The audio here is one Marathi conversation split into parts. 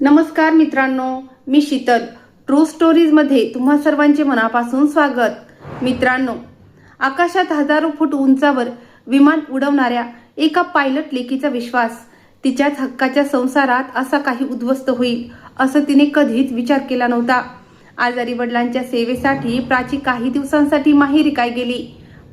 नमस्कार मित्रांनो, मी शीतल. ट्रू स्टोरीजमध्ये तुम्हा सर्वांचे मनापासून स्वागत. मित्रांनो, आकाशात हजारो फूट उंचावर विमान उडवणाऱ्या एका पायलट लेकीचा विश्वास, तिच्याच हक्काच्या संसारात असा काही उद्ध्वस्त होईल असं तिने कधीच विचार केला नव्हता. आजारी वडिलांच्या सेवेसाठी प्राची काही दिवसांसाठी माहेरी काय गेली.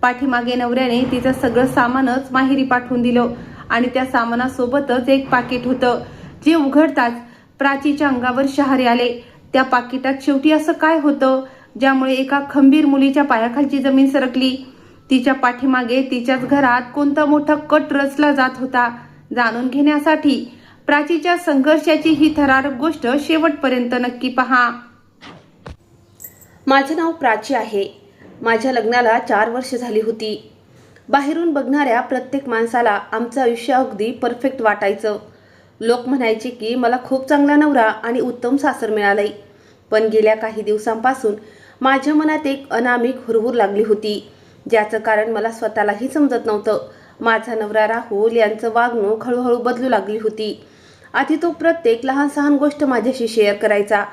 पाठीमागे नवऱ्याने तिचं सगळं सामानच माहेरी पाठवून दिलं आणि त्या सामानासोबतच एक पाकिट होतं, जे उघडताच प्राचीच्या अंगावर शहारे आले. त्या पाकिटात शेवटी असं काय होतं ज्यामुळे एका खंबीर मुलीच्या पायाखालची जमीन सरकली. तिच्या पाठीमागे तिच्याच घरात कोणता मोठा कट रचला जात होता. जाणून घेण्यासाठी प्राचीच्या संघर्षाची ही थरारक गोष्ट शेवटपर्यंत नक्की पहा. माझं नाव प्राची आहे. माझ्या लग्नाला 4 वर्ष झाली होती. बाहेरून बघणाऱ्या प्रत्येक माणसाला आमचं आयुष्य अगदी परफेक्ट वाटायचं. लोक म्हणायचे की मला खूप चांगला नवरा आणि उत्तम सासर मिळालंय. पण गेल्या काही दिवसांपासून माझ्या मनात एक अनामिक हुरहुर लागली होती, ज्याचं कारण मला स्वतःलाही समजत नव्हतं. माझा नवरा राहुल यांचं वागणूक हळूहळू बदलू लागली होती. आधी तो प्रत्येक लहान सहान गोष्ट माझ्याशी शेअर करायचा.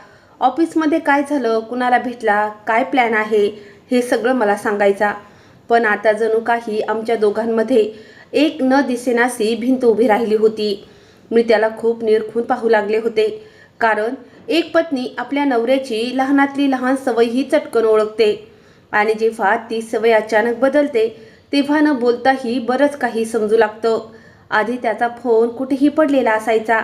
ऑफिसमध्ये काय झालं, कुणाला भेटला, काय प्लॅन आहे, हे सगळं मला सांगायचा. पण आता जणू काही आमच्या दोघांमध्ये एक न दिसेनासी भिंत उभी राहिली होती. मी त्याला खूप निरखून पाहू लागले होते, कारण एक पत्नी आपल्या नवऱ्याची लहानातली लहान सवयही चटकन ओळखते आणि जेव्हा ती सवय अचानक बदलते तेव्हा न बोलताही बरंच काही समजू लागतं. आधी त्याचा फोन कुठेही पडलेला असायचा,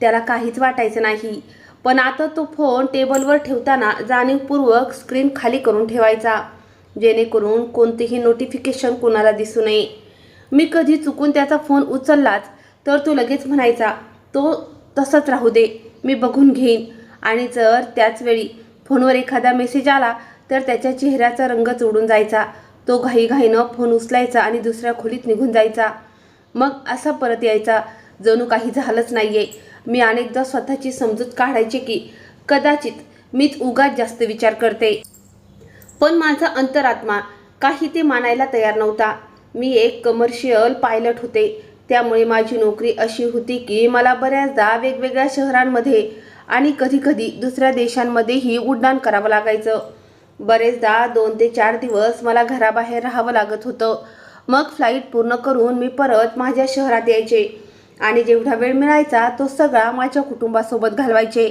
त्याला काहीच वाटायचं नाही. पण आता तो फोन टेबलवर ठेवताना जाणीवपूर्वक स्क्रीन खाली करून ठेवायचा, जेणेकरून कोणतेही नोटिफिकेशन कोणाला दिसू नये. मी कधी चुकून त्याचा फोन उचललाच तर तो लगेच म्हणायचा, तो तसंच राहू दे, मी बघून घेईन. आणि जर त्याच वेळी फोनवर एखादा मेसेज आला तर त्याच्या चेहऱ्याचा रंगच उडून जायचा. तो घाईघाईनं फोन उचलायचा आणि दुसऱ्या खोलीत निघून जायचा. मग असा परत यायचा जणू काही झालंच नाहीये. मी अनेकदा स्वतःची समजूत काढायचे की कदाचित मीच उगाच जास्त विचार करते, पण माझा अंतरात्मा काही ते मानायला तयार नव्हता. मी एक कमर्शियल पायलट होते, त्यामुळे माझी नोकरी अशी होती की मला बऱ्याचदा वेगवेगळ्या शहरांमध्ये आणि कधीकधी दुसऱ्या देशांमध्येही उड्डाण करावं लागायचं. बरेचदा 2 ते 4 दिवस मला घराबाहेर राहावं लागत होतं. मग फ्लाईट पूर्ण करून मी परत माझ्या शहरात यायचे आणि जेवढा वेळ मिळायचा तो सगळा माझ्या कुटुंबासोबत घालवायचे.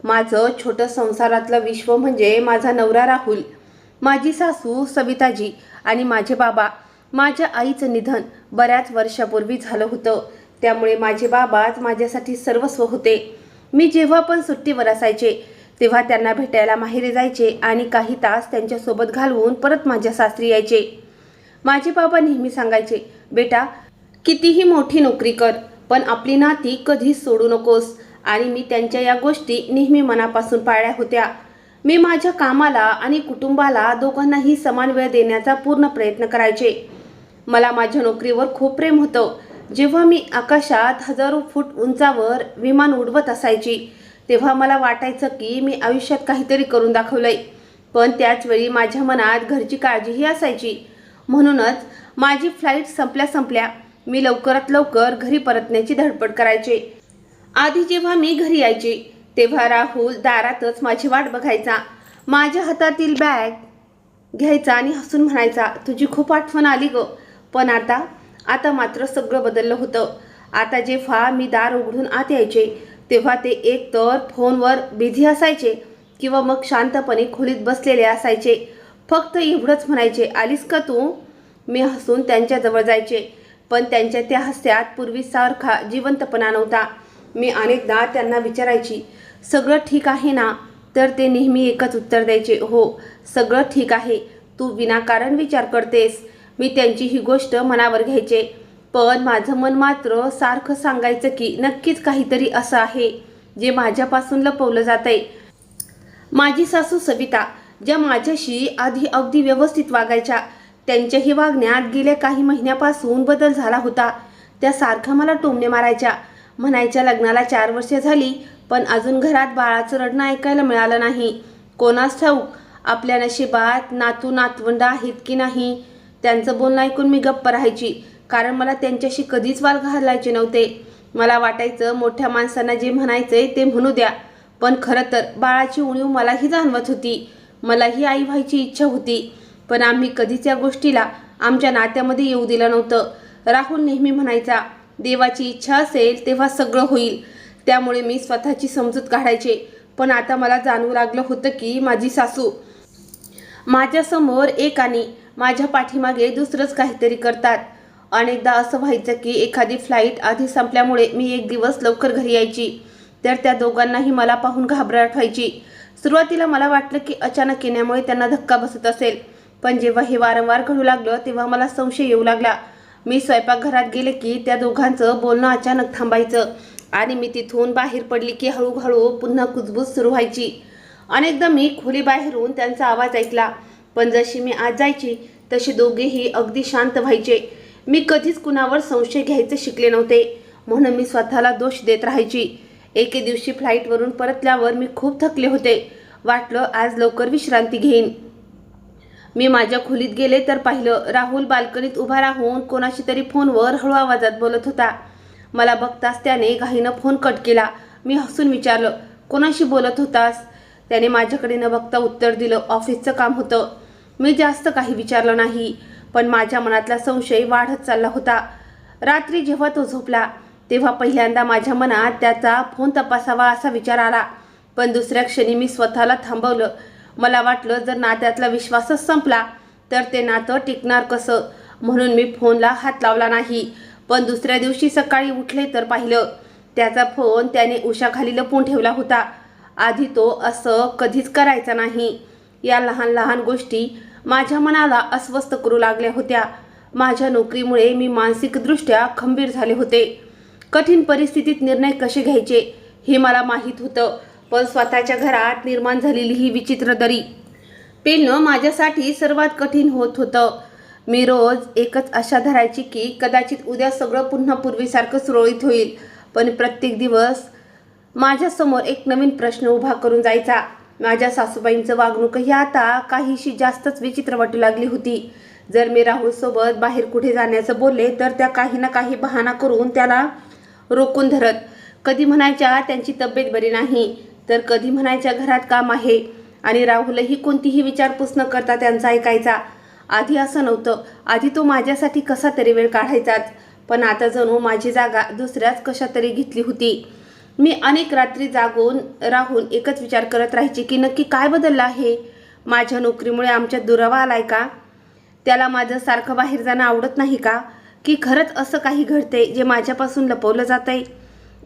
माझं छोटं संसारातलं विश्व म्हणजे माझा नवरा राहुल, माझी सासू सविताजी आणि माझे बाबा. माझ्या आईचं निधन बऱ्याच वर्षापूर्वी झालं होतं, त्यामुळे माझे बाबाच माझ्यासाठी सर्वस्व होते. मी जेव्हा पण सुट्टीवर असायचे तेव्हा त्यांना भेटायला माहेरी जायचे आणि काही तास त्यांच्यासोबत घालवून परत माझ्या सासरी यायचे. माझे बाबा नेहमी सांगायचे, बेटा, कितीही मोठी नोकरी कर पण आपली नाती कधीच सोडू नकोस. आणि मी त्यांच्या या गोष्टी नेहमी मनापासून पाळल्या होत्या. मी माझ्या कामाला आणि कुटुंबाला दोघांनाही समान वेळ देण्याचा पूर्ण प्रयत्न करायचे. मला माझ्या नोकरीवर खूप प्रेम होतं. जेव्हा मी आकाशात हजारो फूट उंचावर विमान उडवत असायची तेव्हा मला वाटायचं की मी आयुष्यात काहीतरी करून दाखवलंय. पण त्याच वेळी माझ्या मनात घरची काळजीही असायची. म्हणूनच माझी फ्लाईट संपल्या मी लवकरात लवकर घरी परतण्याची धडपड करायचे. आधी जेव्हा मी घरी यायचे तेव्हा राहुल दारातच माझी वाट बघायचा. माझ्या हातातील बॅग घ्यायचा आणि हसून म्हणायचा, तुझी खूप आठवण आली ग. पण आता मात्र सगळं बदललं होतं. आता जेव्हा मी दार उघडून आत यायचे तेव्हा ते एक तर फोनवर बिझी असायचे किंवा मग शांतपणे खोलीत बसलेले असायचे. फक्त एवढंच म्हणायचे, आलीस का तू? मी हसून त्यांच्याजवळ जायचे, पण त्यांच्या त्या हास्यात पूर्वीसारखा जिवंतपणा नव्हता. मी अनेकदा त्यांना विचारायची, सगळं ठीक आहे ना? तर ते नेहमी एकच उत्तर द्यायचे, हो सगळं ठीक आहे, तू विनाकारण विचार करतेस. मी त्यांची ही गोष्ट मनावर घ्यायचे, पण माझं मन मात्र सारखं सांगायचं की नक्कीच काहीतरी असं आहे जे माझ्यापासून लपवलं जातंय. माझी सासू सविता, ज्या माझ्याशी आधी अगदी व्यवस्थित वागायच्या, त्यांच्याही वागण्यात गेल्या काही महिन्यापासून बदल झाला होता. त्या सारखं मला टोमणे मारायच्या, म्हणायच्या लग्नाला 4 वर्षे झाली पण अजून घरात बाळाचं रडणं ऐकायला मिळालं नाही. कोणास ठाऊक आपल्या नशिबात नातू नातवंड आहेत की नाही. त्यांचं बोलणं ऐकून मी गप्प राहायची, कारण मला त्यांच्याशी कधीच वाद घालायचे नव्हते. मला वाटायचं मोठ्या माणसांना जे म्हणायचंय ते म्हणू द्या, पण खरं तर बाळाची उणीव मलाही जाणवत होती. मलाही आई व्हायची इच्छा होती, पण आम्ही कधीच या गोष्टीला आमच्या नात्यामध्ये येऊ दिलं नव्हतं. राहुल नेहमी म्हणायचा, देवाची इच्छा असेल तेव्हा सगळं होईल. त्यामुळे मी स्वतःची समजूत काढायचे. पण आता मला जाणवू लागलं होतं की माझी सासू माझ्यासमोर एक आणि माझ्या पाठीमागे दुसरंच काहीतरी करतात. अनेकदा असं व्हायचं की एखादी फ्लाईट आधी संपल्यामुळे मी एक दिवस लवकर घरी यायची, तर त्या दोघांनाही मला पाहून घाबरट व्हायची. सुरुवातीला मला वाटलं की अचानक येण्यामुळे त्यांना धक्का बसत असेल, पण जेव्हा हे वारंवार घडू लागलं तेव्हा मला संशय येऊ लागला. मी स्वयंपाकघरात गेले की त्या दोघांचं बोलणं अचानक थांबायचं आणि मी तिथून बाहेर पडली की हळूहळू पुन्हा कुजबूज सुरू व्हायची. अनेकदा मी खोली बाहेरून त्यांचा आवाज ऐकला, पण जशी मी आत जायची तशी दोघेही अगदी शांत व्हायचे. मी कधीच कुणावर संशय घ्यायचे शिकले नव्हते, म्हणून मी स्वतःला दोष देत राहायची. एके दिवशी फ्लाईटवरून परतल्यावर मी खूप थकले होते. वाटलं आज लवकर विश्रांती घेईन. मी माझ्या खोलीत गेले तर पाहिलं राहुल बाल्कनीत उभा राहून कोणाशी तरी फोनवर हळू आवाजात बोलत होता. मला बघताच त्याने घाईनं फोन कट केला. मी हसून विचारलं, कोणाशी बोलत होतास? त्याने माझ्याकडे न बघता उत्तर दिलं, ऑफिसचं काम होतं. मी जास्त काही विचारलं नाही, पण माझ्या मनातला संशय वाढत चालला होता. रात्री जेव्हा तो झोपला तेव्हा पहिल्यांदा माझ्या मनात त्याचा फोन तपासावा असा विचार आला, पण दुसऱ्या क्षणी मी स्वतःला थांबवलं. मला वाटलं जर नात्यातला विश्वासच संपला तर ते नातं टिकणार कसं, म्हणून मी फोनला हात लावला नाही. पण दुसऱ्या दिवशी सकाळी उठले तर पाहिलं त्याचा फोन त्याने उशाखाली लपवून ठेवला होता. आधी तो असं कधीच करायचा नाही. या लहान लहान गोष्टी माझ्या मनाला अस्वस्थ करू लागल्या होत्या. माझ्या नोकरीमुळे मी मानसिकदृष्ट्या खंबीर झाले होते. कठीण परिस्थितीत निर्णय कसे घ्यायचे हे मला माहीत होतं, पण स्वतःच्या घरात निर्माण झालेली ही विचित्र दरी पेलणं माझ्यासाठी सर्वात कठीण होत होतं. मी रोज एकच आशा धरायची की कदाचित उद्या सगळं पुन्हा पूर्वीसारखं सुरळीत होईल, पण प्रत्येक दिवस माझ्यासमोर एक नवीन प्रश्न उभा करून जायचा. माझ्या सासूबाईंचं वागणूकही आता काहीशी जास्तच विचित्र वाटू लागली होती. जर मी राहुलसोबत बाहेर कुठे जाण्याचं बोलले तर त्या काही ना काही बहाणा करून त्याला रोखून धरत. कधी म्हणायच्या त्यांची तब्येत बरी नाही, तर कधी म्हणायच्या घरात काम आहे, आणि राहुलही कोणतीही विचारपूस न करता त्यांचा ऐकायचा. आधी असं नव्हतं. आधी तो माझ्यासाठी कसा तरी वेळ काढायचाच, पण आता जणू माझी जागा दुसऱ्याच कशा तरी घेतली होती. मी अनेक रात्री जागून राहून एकच विचार करत राहायची की नक्की काय बदललं आहे. माझ्या नोकरीमुळे आमच्यात दुरावा आलाय का? त्याला माझं सारखं बाहेर जाणं आवडत नाही का? की खरंच असं काही घडते जे माझ्यापासून लपवलं जातंय?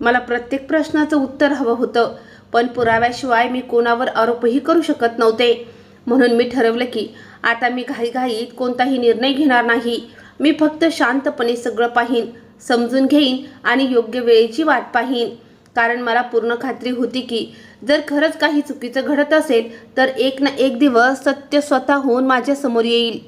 मला प्रत्येक प्रश्नाचं उत्तर हवं होतं, पण पुराव्याशिवाय मी कोणावर आरोपही करू शकत नव्हते. म्हणून मी ठरवलं की आता मी घाईघाईत कोणताही निर्णय घेणार नाही. मी फक्त शांतपणे सगळं पाहीन, समजून घेईन आणि योग्य वेळेची वाट पाहीन. कारण मला पूर्ण खात्री होती की जर खरंच काही चुकीचं घडत असेल तर एक ना एक दिवस सत्य स्वतःहून माझ्या समोर येईल,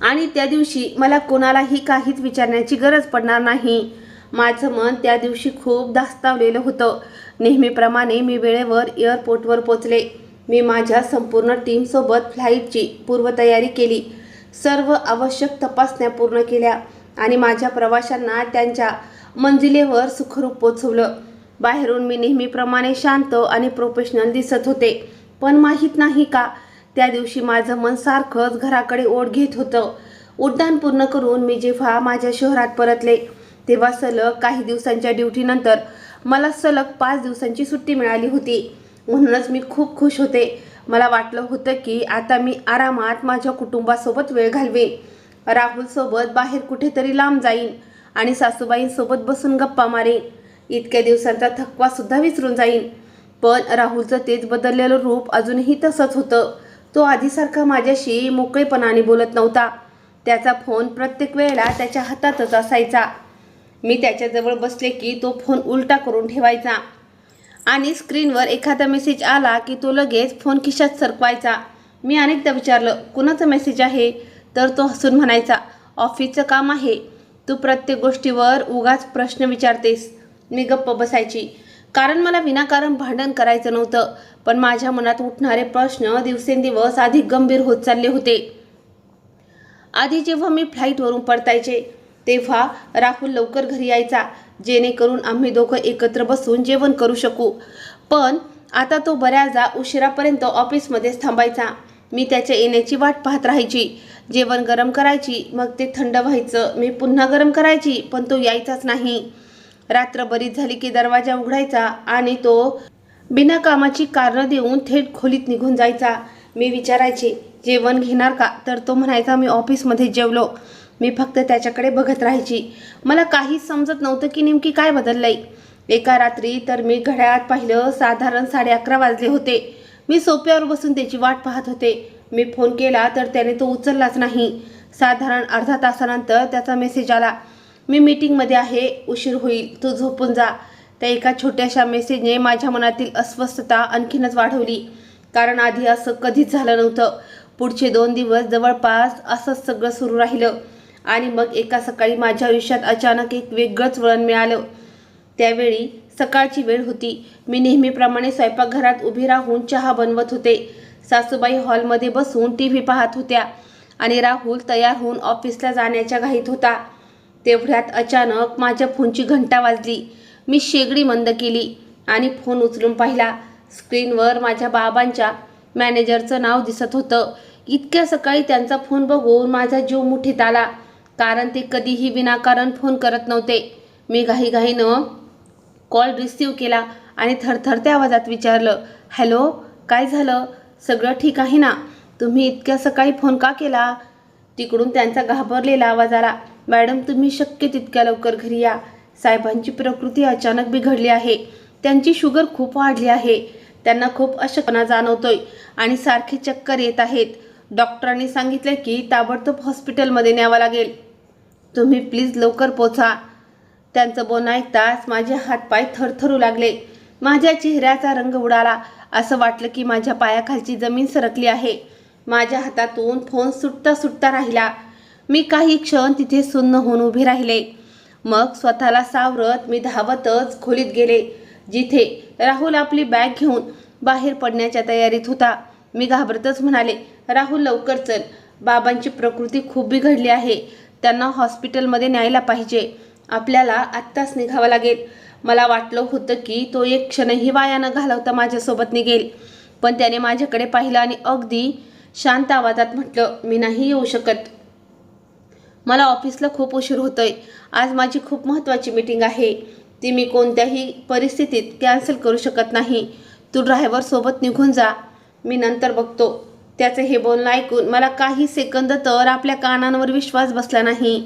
आणि त्या दिवशी मला कोणालाही काहीच विचारण्याची गरज पडणार नाही. माझं मन त्या दिवशी खूप धास्तावलेलं होतं. नेहमीप्रमाणे मी वेळेवर एअरपोर्टवर पोचले. मी माझ्या संपूर्ण टीमसोबत फ्लाईटची पूर्वतयारी केली. सर्व आवश्यक तपासण्या पूर्ण केल्या आणि माझ्या प्रवाशांना त्यांच्या मंजिलेवर सुखरूप पोचवलं. बाहेरून मी नेहमीप्रमाणे शांत आणि प्रोफेशनल दिसत होते, पण माहीत नाही का त्या दिवशी माझं मन सारखंच घराकडे ओढ घेत होतं. उड्डाण पूर्ण करून मी जेव्हा माझ्या शहरात परतले तेव्हा सलग काही दिवसांच्या ड्युटीनंतर मला सलग 5 दिवसांची सुट्टी मिळाली होती. म्हणूनच मी खूप खुश होते. मला वाटलं होतं की आता मी आरामात माझ्या कुटुंबासोबत वेळ घालवेन, राहुलसोबत बाहेर कुठेतरी लांब जाईन आणि सासूबाईंसोबत बसून गप्पा मारेन. इतक्या दिवसांचा थकवासुद्धा विसरून जाईन. पण राहुलचं तेच बदललेलं रूप अजूनही तसंच होतं. तो आधीसारखा माझ्याशी मोकळेपणाने बोलत नव्हता. त्याचा फोन प्रत्येक वेळेला त्याच्या हातातच असायचा. मी त्याच्याजवळ बसले की तो फोन उलटा करून ठेवायचा आणि स्क्रीनवर एखादा मेसेज आला की तो लगेच फोन खिशात सरकवायचा. मी अनेकदा विचारलं, कुणाचा मेसेज आहे? तर तो हसून म्हणायचा, ऑफिसचं काम आहे. तू प्रत्येक गोष्टीवर उगाच प्रश्न विचारतेस. मी गप्प बसायची, कारण मला विनाकारण भांडण करायचं नव्हतं. पण माझ्या मनात उठणारे प्रश्न दिवसेंदिवस अधिक गंभीर होत चालले होते. आधी जेव्हा मी फ्लाईटवरून परतायचे तेव्हा राहुल लवकर घरी यायचा. जेणेकरून आम्ही दोघं एकत्र बसून जेवण करू शकू. पण आता तो बऱ्याचदा उशिरापर्यंत ऑफिसमध्येच थांबायचा. मी त्याच्या येण्याची वाट पाहत राहायची. जेवण गरम करायची, मग ते थंड व्हायचं. मी पुन्हा गरम करायची, पण तो यायचाच नाही. रात्र बरीच झाली की दरवाजा उघडायचा आणि तो बिनाकामाची कारणं देऊन थेट खोलीत निघून जायचा. मी विचारायचे, जेवण घेणार का? तर तो म्हणायचा, मी ऑफिसमध्ये जेवलो. मी फक्त त्याच्याकडे बघत राहायची. मला काहीच समजत नव्हतं की नेमकी काय बदललंय. एका रात्री तर मी घड्याळात पाहिलं, साधारण 11:30 वाजले होते. मी सोफ्यावर बसून त्याची वाट पाहत होते. मी फोन केला तर त्याने तो उचललाच नाही. साधारण अर्धा तासानंतर त्याचा मेसेज आला, मी मीटिंगमध्ये आहे, उशीर होईल, तू झोपून जा. त्या एका छोट्याशा मेसेजने माझ्या मनातील अस्वस्थता आणखीनच वाढवली, कारण आधी असं कधीच झालं नव्हतं. पुढचे 2 दिवस जवळपास असंच सगळं सुरू राहिलं आणि मग एका सकाळी माझ्या आयुष्यात अचानक एक वेगळंच वळण मिळालं. त्यावेळी सकाळची वेळ होती. मी नेहमीप्रमाणे स्वयंपाकघरात उभी राहून चहा बनवत होते. सासूबाई हॉलमध्ये बसून टी व्ही पाहत होत्या आणि राहुल तयार होऊन ऑफिसला जाण्याच्या घाईत होता. तेवढ्यात अचानक माझ्या फोनची घंटा वाजली. मी शेगडी मंद केली आणि फोन उचलून पाहिला. स्क्रीनवर माझ्या बाबांच्या मॅनेजरचं नाव दिसत होतं. इतक्या सकाळी त्यांचा फोन बघून माझा जीव मुठीत आला, कारण ते कधीही विनाकारण फोन करत नव्हते. मी घाईघाईनं कॉल रिसीव्ह केला आणि थरथरत्या आवाजात विचारलं, हॅलो, काय झालं? सगळं ठीक आहे ना? तुम्ही इतक्या सकाळी फोन का केला? तिकडून त्यांचा घाबरलेला आवाज आला, मॅडम, तुम्ही शक्य तितक्या लवकर घरी या. साहेबांची प्रकृती अचानक बिघडली आहे. त्यांची शुगर खूप वाढली आहे. त्यांना खूप अशक्तपणा जाणवतोय आणि सारखे चक्कर येत आहेत. डॉक्टरांनी सांगितले की ताबडतोब हॉस्पिटलमध्ये न्यावं लागेल. तुम्ही प्लीज लवकर पोचा. त्यांचं बोलणं ऐकताच माझे हातपाय थरथरू लागले. माझ्या चेहऱ्याचा रंग उडाला. असं वाटलं की माझ्या पायाखालची जमीन सरकली आहे. माझ्या हातातून फोन सुटता सुटता राहिला. मी काही क्षण तिथे सुन्न होऊन उभे राहिले. मग स्वतःला सावरत मी धावतच खोलीत गेले, जिथे राहुल आपली बॅग घेऊन बाहेर पडण्याच्या तयारीत होता. मी घाबरतच म्हणाले, राहुल, लवकर चल. बाबांची प्रकृती खूप बिघडली आहे. त्यांना हॉस्पिटलमध्ये न्यायला पाहिजे. आपल्याला आत्ताच निघावं लागेल. मला वाटलं होतं की तो एक क्षणही वाया न घालवता माझ्यासोबत निघेल, पण त्याने माझ्याकडे पाहिलं आणि अगदी शांत आवाजात म्हटलं, मी नाही येऊ शकत. मला ऑफिसला खूप उशीर होतोय. आज माझी खूप महत्त्वाची मीटिंग आहे. ती मी कोणत्याही परिस्थितीत कॅन्सल करू शकत नाही. तू ड्रायव्हर सोबत निघून जा. मी नंतर बघतो. त्याचं हे बोलणं ऐकून मला काही सेकंद तर आपल्या कानांवर विश्वास बसला नाही.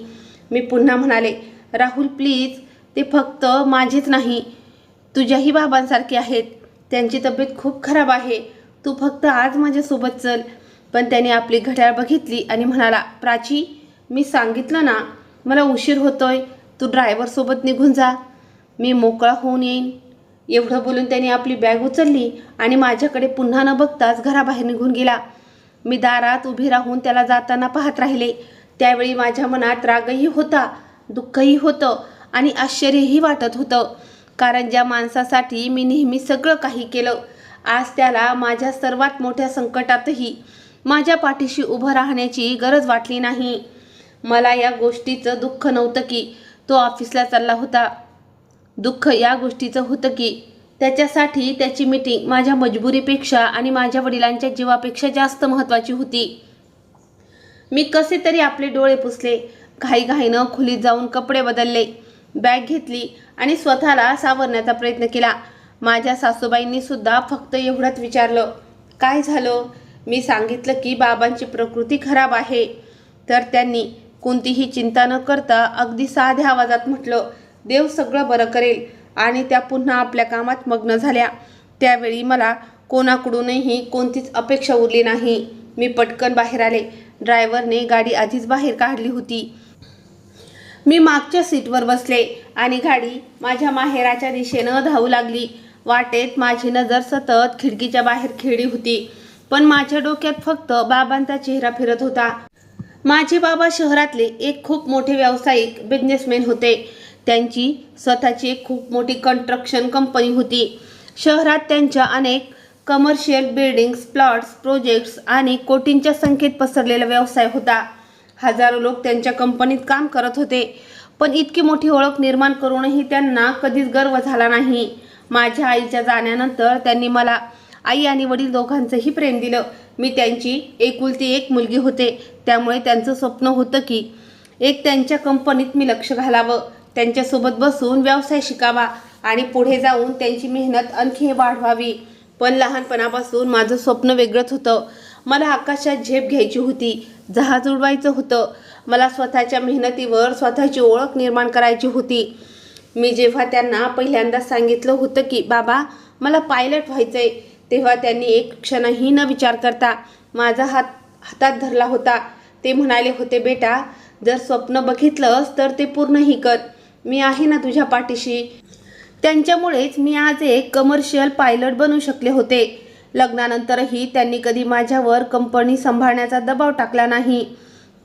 मी पुन्हा म्हणाले, राहुल, प्लीज, ते फक्त माझेच नाही, तुझ्याही बाबांसारखे आहेत. त्यांची तब्येत खूप खराब आहे. तू फक्त आज माझ्यासोबत चल. पण त्याने आपली घड्याळ बघितली आणि म्हणाला, प्राची, मी सांगितलं ना, मला उशीर होतोय. तू ड्रायव्हरसोबत निघून जा. मी मोकळा होऊन येईन. एवढं बोलून त्याने आपली बॅग उचलली आणि माझ्याकडे पुन्हा न बघताच घराबाहेर निघून गेला. मी दारात उभी राहून त्याला जाताना पाहत राहिले. त्यावेळी माझ्या मनात रागही होता, दुःखही होतं आणि आश्चर्यही वाटत होतं, कारण ज्या माणसासाठी मी नेहमी सगळं काही केलं, आज त्याला माझ्या सर्वात मोठ्या संकटातही माझ्या पाठीशी उभं राहण्याची गरज वाटली नाही. मला या गोष्टीचं दुःख नव्हतं की तो ऑफिसला चालला होता. दुःख या गोष्टीचं होतं की त्याच्यासाठी त्याची मीटिंग माझ्या मजबुरीपेक्षा आणि माझ्या वडिलांच्या जीवापेक्षा जास्त महत्त्वाची होती. मी कसे तरी आपले डोळे पुसले. घाईघाईनं खोलीत जाऊन कपडे बदलले, बॅग घेतली आणि स्वतःला सावरण्याचा प्रयत्न केला. माझ्या सासूबाईंनी सुद्धा फक्त एवढंच विचारलं, काय झालं? मी सांगितलं की बाबांची प्रकृती खराब आहे. तर त्यांनी कोणतीही चिंता न करता अगदी साध्या आवाजात म्हटलं, देव सगळं बरं करेल. आणि त्या पुन्हा आपल्या कामात मग्न झाल्या. त्यावेळी मला कोणाकडूनही कोणतीच अपेक्षा उरली नाही. मी पटकन बाहेर आले. ड्रायव्हरने गाडी आधीच बाहेर काढली होती. मी मागच्या सीटवर बसले आणि गाडी माझ्या माहेराच्या दिशेनं धावू लागली. वाटेत माझी नजर सतत खिडकीच्या बाहेर खेळली होती, पण माझ्या डोक्यात फक्त बाबांचा चेहरा फिरत होता. माझे बाबा शहरातले एक खूप मोठे व्यावसायिक बिझनेसमॅन होते. त्यांची स्वतःची एक खूप मोठी कन्स्ट्रक्शन कंपनी होती. शहरात त्यांच्या अनेक कमर्शियल बिल्डिंग्स, प्लॉट्स, प्रोजेक्ट्स आणि कोटींच्या संख्येत पसरलेला व्यवसाय होता. हजारो लोक त्यांच्या कंपनीत काम करत होते. पण इतकी मोठी ओळख निर्माण करूनही त्यांना कधीच गर्व झाला नाही. माझ्या आईच्या जाण्यानंतर त्यांनी मला आई आणि वडील दोघांचंही प्रेम दिलं. मी त्यांची एकुलती एक मुलगी होते, त्यामुळे त्यांचं स्वप्न होतं की एक त्यांच्या कंपनीत मी लक्ष घालावं, त्यांच्यासोबत बसून व्यवसाय शिकावा आणि पुढे जाऊन त्यांची मेहनत आणखी वाढवावी. पण लहानपणापासून माझं स्वप्न वेगळंच होतं. मला आकाशात झेप घ्यायची होती, जहाज उडवायचं होतं. मला स्वतःच्या मेहनतीवर स्वतःची ओळख निर्माण करायची होती. मी जेव्हा त्यांना पहिल्यांदा सांगितलं होतं की बाबा मला पायलट व्हायचंय, तेव्हा त्यांनी एक क्षणही न विचार करता माझा हातात धरला होता. ते म्हणाले होते, बेटा जर स्वप्न बघितलंस तर ते पूर्णही कर, मी आहे ना तुझ्या पाठीशी. त्यांच्यामुळेच मी आज एक कमर्शियल पायलट बनू शकले होते. लग्नानंतरही त्यांनी कधी माझ्यावर कंपनी सांभाळण्याचा दबाव टाकला नाही.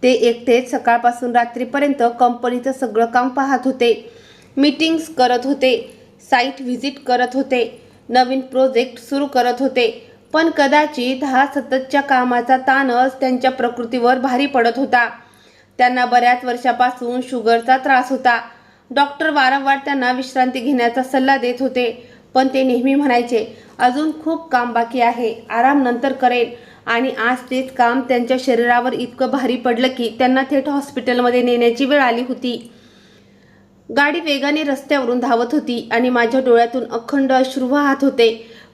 ते एकटेच सकाळपासून रात्रीपर्यंत कंपनीचं सगळं काम पाहत होते, मीटिंग्स करत होते, साईट व्हिजिट करत होते, नवीन प्रोजेक्ट सुरू करत होते. पण कदाचित हा सततच्या कामाचा ताणच त्यांच्या प्रकृतीवर भारी पडत होता. त्यांना बऱ्याच वर्षापासून शुगरचा त्रास होता. डॉक्टर वारंवार त्यांना विश्रांती घेण्याचा सल्ला देत होते, पण ते नेहमी म्हणायचे अजून खूप काम बाकी आहे, आराम नंतर करेन. आणि आज तेच काम त्यांच्या शरीरावर इतकं भारी पडलं की त्यांना थेट हॉस्पिटलमध्ये नेण्याची वेळ आली होती. गाडी वेगाने रस्त्यावरून धावत होती आणि माझ्या डोळ्यातून अखंड अश्रू वाहत होते.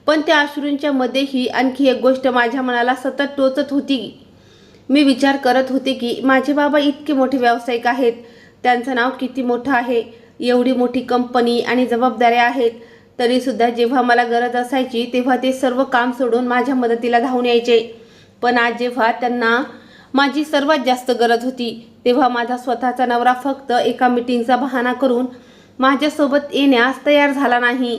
पण त्या अश्रूंच्या मध्येही आणखी एक गोष्ट माझ्या मनाला सतत टोचत होती. मी विचार करत होते की माझे बाबा इतके मोठे व्यावसायिक आहेत, त्यांचं नाव किती मोठं आहे, एवढी मोठी कंपनी आणि जबाबदाऱ्या आहेत, तरीसुद्धा जेव्हा मला गरज असायची तेव्हा ते सर्व काम सोडून माझ्या मदतीला धावून यायचे. पण आज जेव्हा त्यांना माझी सर्वात जास्त गरज होती तेव्हा माझा स्वतःचा नवरा फक्त एका मीटिंगचा बहाणा करून माझ्यासोबत येण्यास तयार झाला नाही.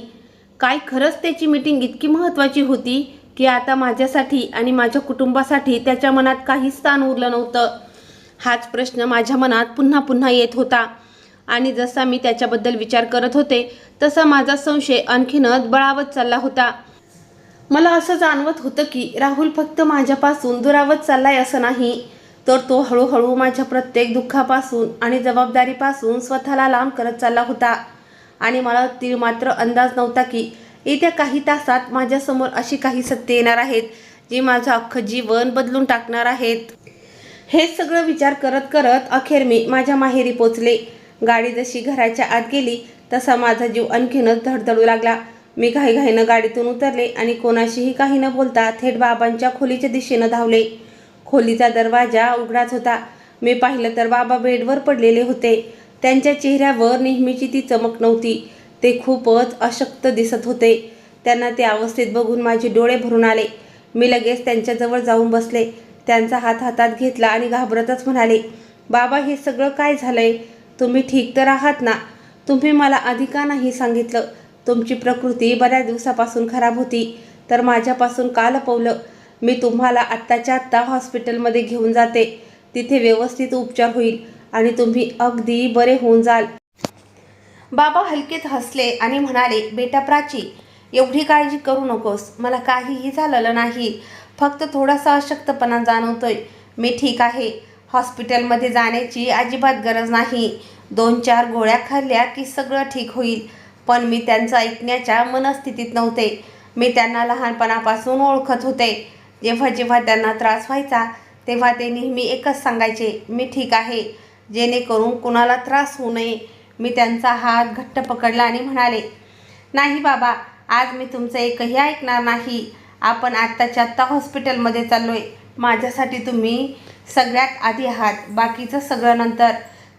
काय खरंच त्याची मीटिंग इतकी महत्त्वाची होती की आता माझ्यासाठी आणि माझ्या कुटुंबासाठी त्याच्या मनात काही स्थान उरलं नव्हतं? हाच प्रश्न माझ्या मनात पुन्हा पुन्हा येत होता. आणि जसा मी त्याच्याबद्दल विचार करत होते तसा माझा संशय आणखीनच बळावत चालला होता. मला असं जाणवत होतं की राहुल फक्त माझ्यापासून दुरावत चाललाय असं नाही, तर तो हळूहळू माझ्या प्रत्येक दुःखापासून आणि जबाबदारीपासून स्वतःला लांब करत चालला होता. आणि मला ती मात्र अंदाज नव्हता की येत्या काही तासात माझ्यासमोर अशी काही सत्य येणार आहेत जी माझं अख्खं जीवन बदलून टाकणार आहेत. हे सगळं विचार करत करत अखेर मी माझ्या माहेरी पोचले. गाडी जशी घराच्या आत गेली तसा माझा जीव आणखीनच धडधडू लागला. मी घाईघाईनं गाडीतून उतरले आणि कोणाशीही काही न बोलता थेट बाबांच्या खोलीच्या दिशेनं धावले. खोलीचा दरवाजा उघडाच होता. मी पाहिलं तर बाबा बेडवर पडलेले होते. त्यांच्या चेहऱ्यावर नेहमीची ती चमक नव्हती. ते खूपच अशक्त दिसत होते. त्यांना त्या अवस्थेत बघून माझे डोळे भरून आले. मी लगेच त्यांच्याजवळ जाऊन बसले. त्यांचा हात हातात घेतला आणि घाबरतच म्हणाले, बाबा हे सगळं काय झालंय? तुम्ही ठीक तर आहात ना? तुम्ही मला आधी का नाही सांगितलं? तुमची प्रकृती बऱ्याच दिवसापासून खराब होती, तर माझ्यापासून का लपवलं? मी तुम्हाला आत्ताच्या आत्ता हॉस्पिटलमध्ये घेऊन जाते. तिथे व्यवस्थित उपचार होईल आणि तुम्ही अगदी बरे होऊन जाल. बाबा हलकेच हसले आणि म्हणाले, बेटा प्राची, एवढी काळजी करू नकोस. मला काहीही झालेलं नाही, फक्त थोडासा अशक्तपणा जाणवतोय. मी ठीक आहे. हॉस्पिटलमध्ये जाण्याची अजिबात गरज नाही. 2-4 गोळ्या खाल्ल्या की सगळं ठीक होईल. पण मी त्यांचं ऐकण्याच्या मनस्थितीत नव्हते. मी त्यांना लहानपणापासून ओळखत होते. जेव्हा जेव्हा त्यांना त्रास व्हायचा तेव्हा ते नेहमी एकच सांगायचे, मी ठीक आहे, जेणेकरून कुणाला त्रास होऊ नये. मी त्यांचा हात घट्ट पकडला आणि म्हणाले, नाही बाबा, आज मी तुमचं एकही ऐकणार नाही. आपण आत्ताच्या आत्ता हॉस्पिटलमध्ये चाललोय. माझ्यासाठी तुम्ही सगळ्यात आधी आहात, बाकीचं सगळं नंतर.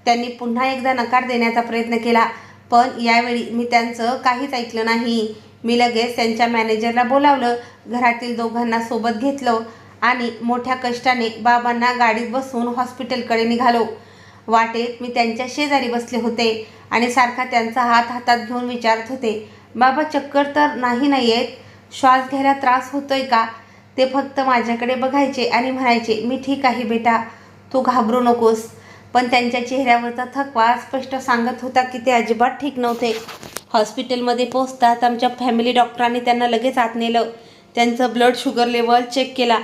त्यांनी पुन्हा एकदा नकार देण्याचा प्रयत्न केला, पण यावेळी मी त्यांचं काहीच ऐकलं नाही. मी लगेच त्यांच्या मॅनेजरला बोलावलं, घरातील दोघांना सोबत घेतलं आणि मोठ्या कष्टाने बाबांना गाडीत बसून हॉस्पिटलकडे निघालो. वाटेत मी त्यांच्या शेजारी बसले होते आणि सारखा त्यांचा हात हातात घेऊन विचारत होते, बाबा चक्कर तर नाही येत? श्वास घ्यायला त्रास होतोय का? ते फक्त माझ्याकडे बघायचे आणि म्हणायचे, मी ठीक आहे बेटा, तू घाबरू नकोस. पण त्यांच्या चेहऱ्यावरचा थकवा स्पष्ट सांगत होता की ते अजिबात ठीक नव्हते. हॉस्पिटलमध्ये पोहोचताच आमच्या फॅमिली डॉक्टरांनी त्यांना लगेच आत नेलं. त्यांचं ब्लड शुगर लेवल चेक केला,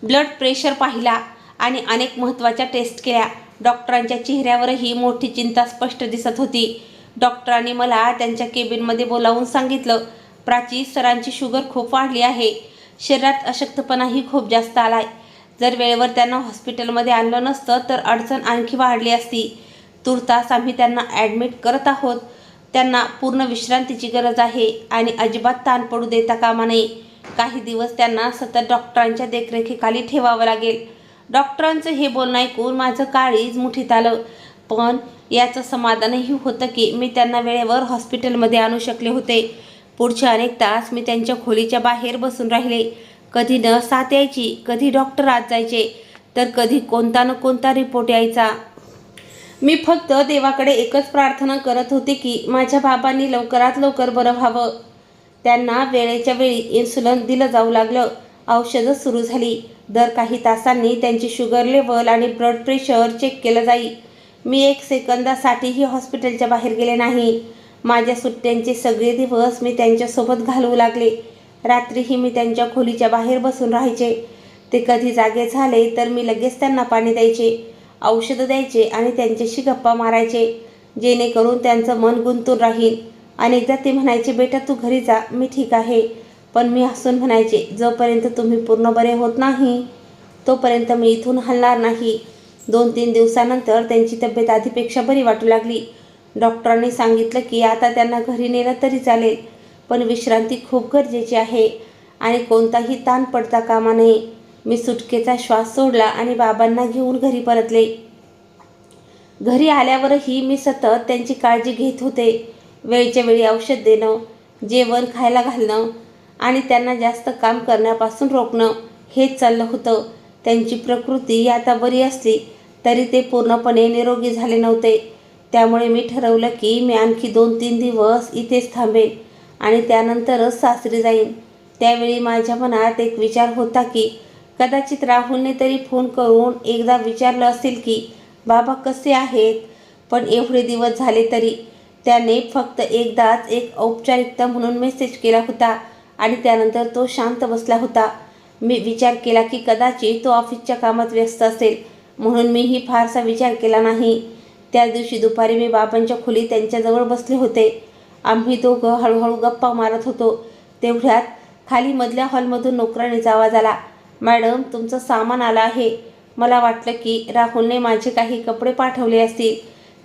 ब्लड प्रेशर पाहिला आणि अनेक महत्त्वाच्या टेस्ट केल्या. डॉक्टरांच्या चेहऱ्यावरही मोठी चिंता स्पष्ट दिसत होती. डॉक्टरांनी मला त्यांच्या केबिनमध्ये बोलावून सांगितलं, प्राची, सरांची शुगर खूप वाढली आहे. शरीरात अशक्तपणाही खूप जास्त आलाय. जर वेळेवर त्यांना हॉस्पिटलमध्ये आणलं नसतं तर अडचण आणखी वाढली असती. तुर्तास आम्ही त्यांना ॲडमिट करत आहोत. त्यांना पूर्ण विश्रांतीची गरज आहे आणि अजिबात ताण पडू देता कामा नये. काही दिवस त्यांना सतत डॉक्टरांच्या देखरेखीखाली ठेवावं लागेल. डॉक्टरांचं हे बोलणं ऐकून माझं काळीज मुठीत आलं. पण याचं समाधानही होतं की मी त्यांना वेळेवर हॉस्पिटलमध्ये आणू शकले होते. पुढचे अनेक तास मी त्यांच्या खोलीच्या बाहेर बसून राहिले. कधी नर्स आत यायची, कधी डॉक्टर आत जायचे, तर कधी कोणता न कोणता रिपोर्ट यायचा. मी फक्त देवाकडे एकच प्रार्थना करत होते की माझ्या बाबांनी लवकरात लवकर बरं व्हावं. त्यांना वेळेच्या वेळी इन्सुलिन दिलं जाऊ लागलं. औषधं सुरू झाली. दर काही तासांनी त्यांची शुगर लेवल आणि ब्लड प्रेशर चेक केलं जाई. मी 1 सेकंदासाठीही हॉस्पिटलच्या बाहेर गेले नाही. माझ्या सुट्ट्यांचे सगळे दिवस मी त्यांच्यासोबत घालवू लागले. रात्रीही मी त्यांच्या खोलीच्या बाहेर बसून राहायचे. ते कधी जागे झाले तर मी लगेच त्यांना पाणी द्यायचे, औषधं द्यायचे आणि त्यांच्याशी गप्पा मारायचे, जेणेकरून त्यांचं मन गुंतून राहील. अनेकदा ते म्हणायचे, बेटा तू घरी जा, मी ठीक आहे. पण मी हसून म्हणायचे, जोपर्यंत तुम्ही पूर्ण बरे होत नाही तोपर्यंत मी इथून हलणार नाही. 2-3 दिवसानंतर त्यांची तब्येत आधीपेक्षा बरी वाटू लागली. डॉक्टरांनी सांगितलं की आता त्यांना घरी नेलं तरी चालेल, पण विश्रांती खूप गरजेची आहे आणि कोणताही ताण पडता कामा नये. मी सुटकेचा श्वास सोडला आणि बाबांना घेऊन घरी परतले. घरी आल्यावरही मी सतत त्यांची काळजी घेत होते. वेळच्या वेळी औषध देणं, जेवण खायला घालणं आणि त्यांना जास्त काम करण्यापासून रोखणं, हेच चाललं होतं. त्यांची प्रकृती आता बरी असली तरी ते पूर्णपणे निरोगी झाले नव्हते. त्यामुळे मी ठरवलं की मी आणखी 2-3 दिवस इथेच थांबेन आणि त्यानंतरच सासरी जाईन. त्यावेळी माझ्या मनात एक विचार होता की कदाचित राहुलने तरी फोन करून एकदा विचारलं असेल की बाबा कसे आहेत. पण एवढे दिवस झाले तरी त्याने फक्त एकदाच एक औपचारिकता म्हणून मेसेज केला होता आणि त्यानंतर तो शांत बसला होता. मी विचार केला की कदाचित तो ऑफिसच्या कामात व्यस्त असेल, म्हणून मीही फारसा विचार केला नाही. त्या दिवशी दुपारी मी बाबांच्या खोलीत त्यांच्याजवळ बसले होते. आम्ही दोघं हळूहळू गप्पा मारत होतो. तेवढ्यात खाली मधल्या हॉलमधून नोकराणीचा आवाज आला, मॅडम तुमचं सामान आलं आहे. मला वाटलं की राहुलने माझे काही कपडे पाठवले असतील,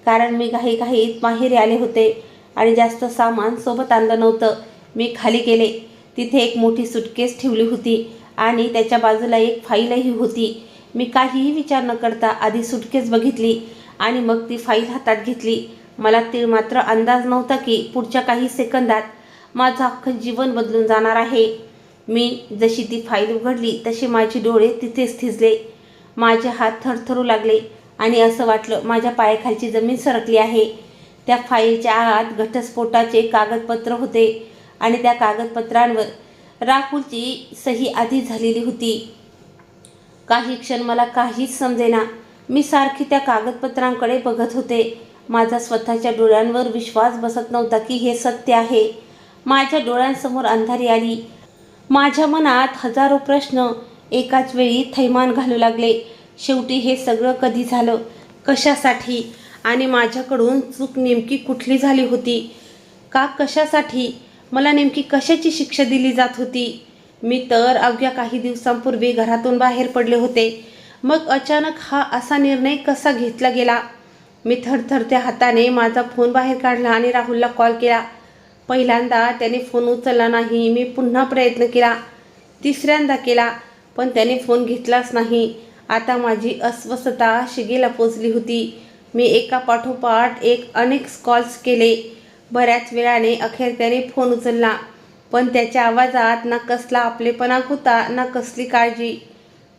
कारण मी घाईघाईत माहेरी आले होते आणि जास्त सामान सोबत आणलं नव्हतं. मी खाली गेले. तिथे एक मोठी सुटकेस ठेवली होती आणि त्याच्या बाजूला एक फाईलही होती. मी काहीही विचार न करता आधी सुटकेस बघितली आणि मग ती फाईल हातात घेतली. मला मात्र अंदाज नव्हता की पुढच्या काही सेकंदात माझं अख्खं जीवन बदलून जाणार आहे. मी जशी ती फाईल उघडली तसे माझे डोळे तिथेच थिजले. माझे हात थरथरू लागले आणि असं वाटलं माझ्या पायाखालची जमीन सरकली आहे. त्या फाईलच्या आत घटस्फोटाचे कागदपत्र होते आणि त्या कागदपत्रांवर राहुलची सही आधी झालेली होती. काही क्षण मला काहीच समजेना. मी सारखी त्या कागदपत्रांकडे बघत होते. माझा स्वतःच्या डोळ्यांवर विश्वास बसत नव्हता की हे सत्य आहे. माझ्या डोळ्यांसमोर अंधारी आली. माझ्या मनात हजारो प्रश्न एकाच वेळी थैमान घालू लागले. शेवटी हे सगळं कधी झालं, कशासाठी आणि माझ्याकडून चूक नेमकी कुठली झाली होती, का, कशासाठी, मला नेमकी कशाची शिक्षा दिली जात होती. मी तर अवघ्या काही दिवसांपूर्वी घरातून बाहेर पडले होते. मग अचानक हा असा निर्णय कसा घेतला गेला. मी थरथरत्या हाताने माझा फोन बाहेर काढला आणि राहुलला कॉल केला. पहिल्यांदा त्याने फोन उचलला नाही. मी पुन्हा प्रयत्न केला, तिसऱ्यांदा केला, पण त्याने फोन घेतलाच नाही. आता माझी अस्वस्थता शिगेला पोचली होती. मी एका पाठोपाठ एक अनेक कॉल्स केले. बऱ्याच वेळाने अखेर त्याने फोन उचलला, पण त्याच्या आवाजात ना कसला आपलेपणा होता ना कसली काळजी.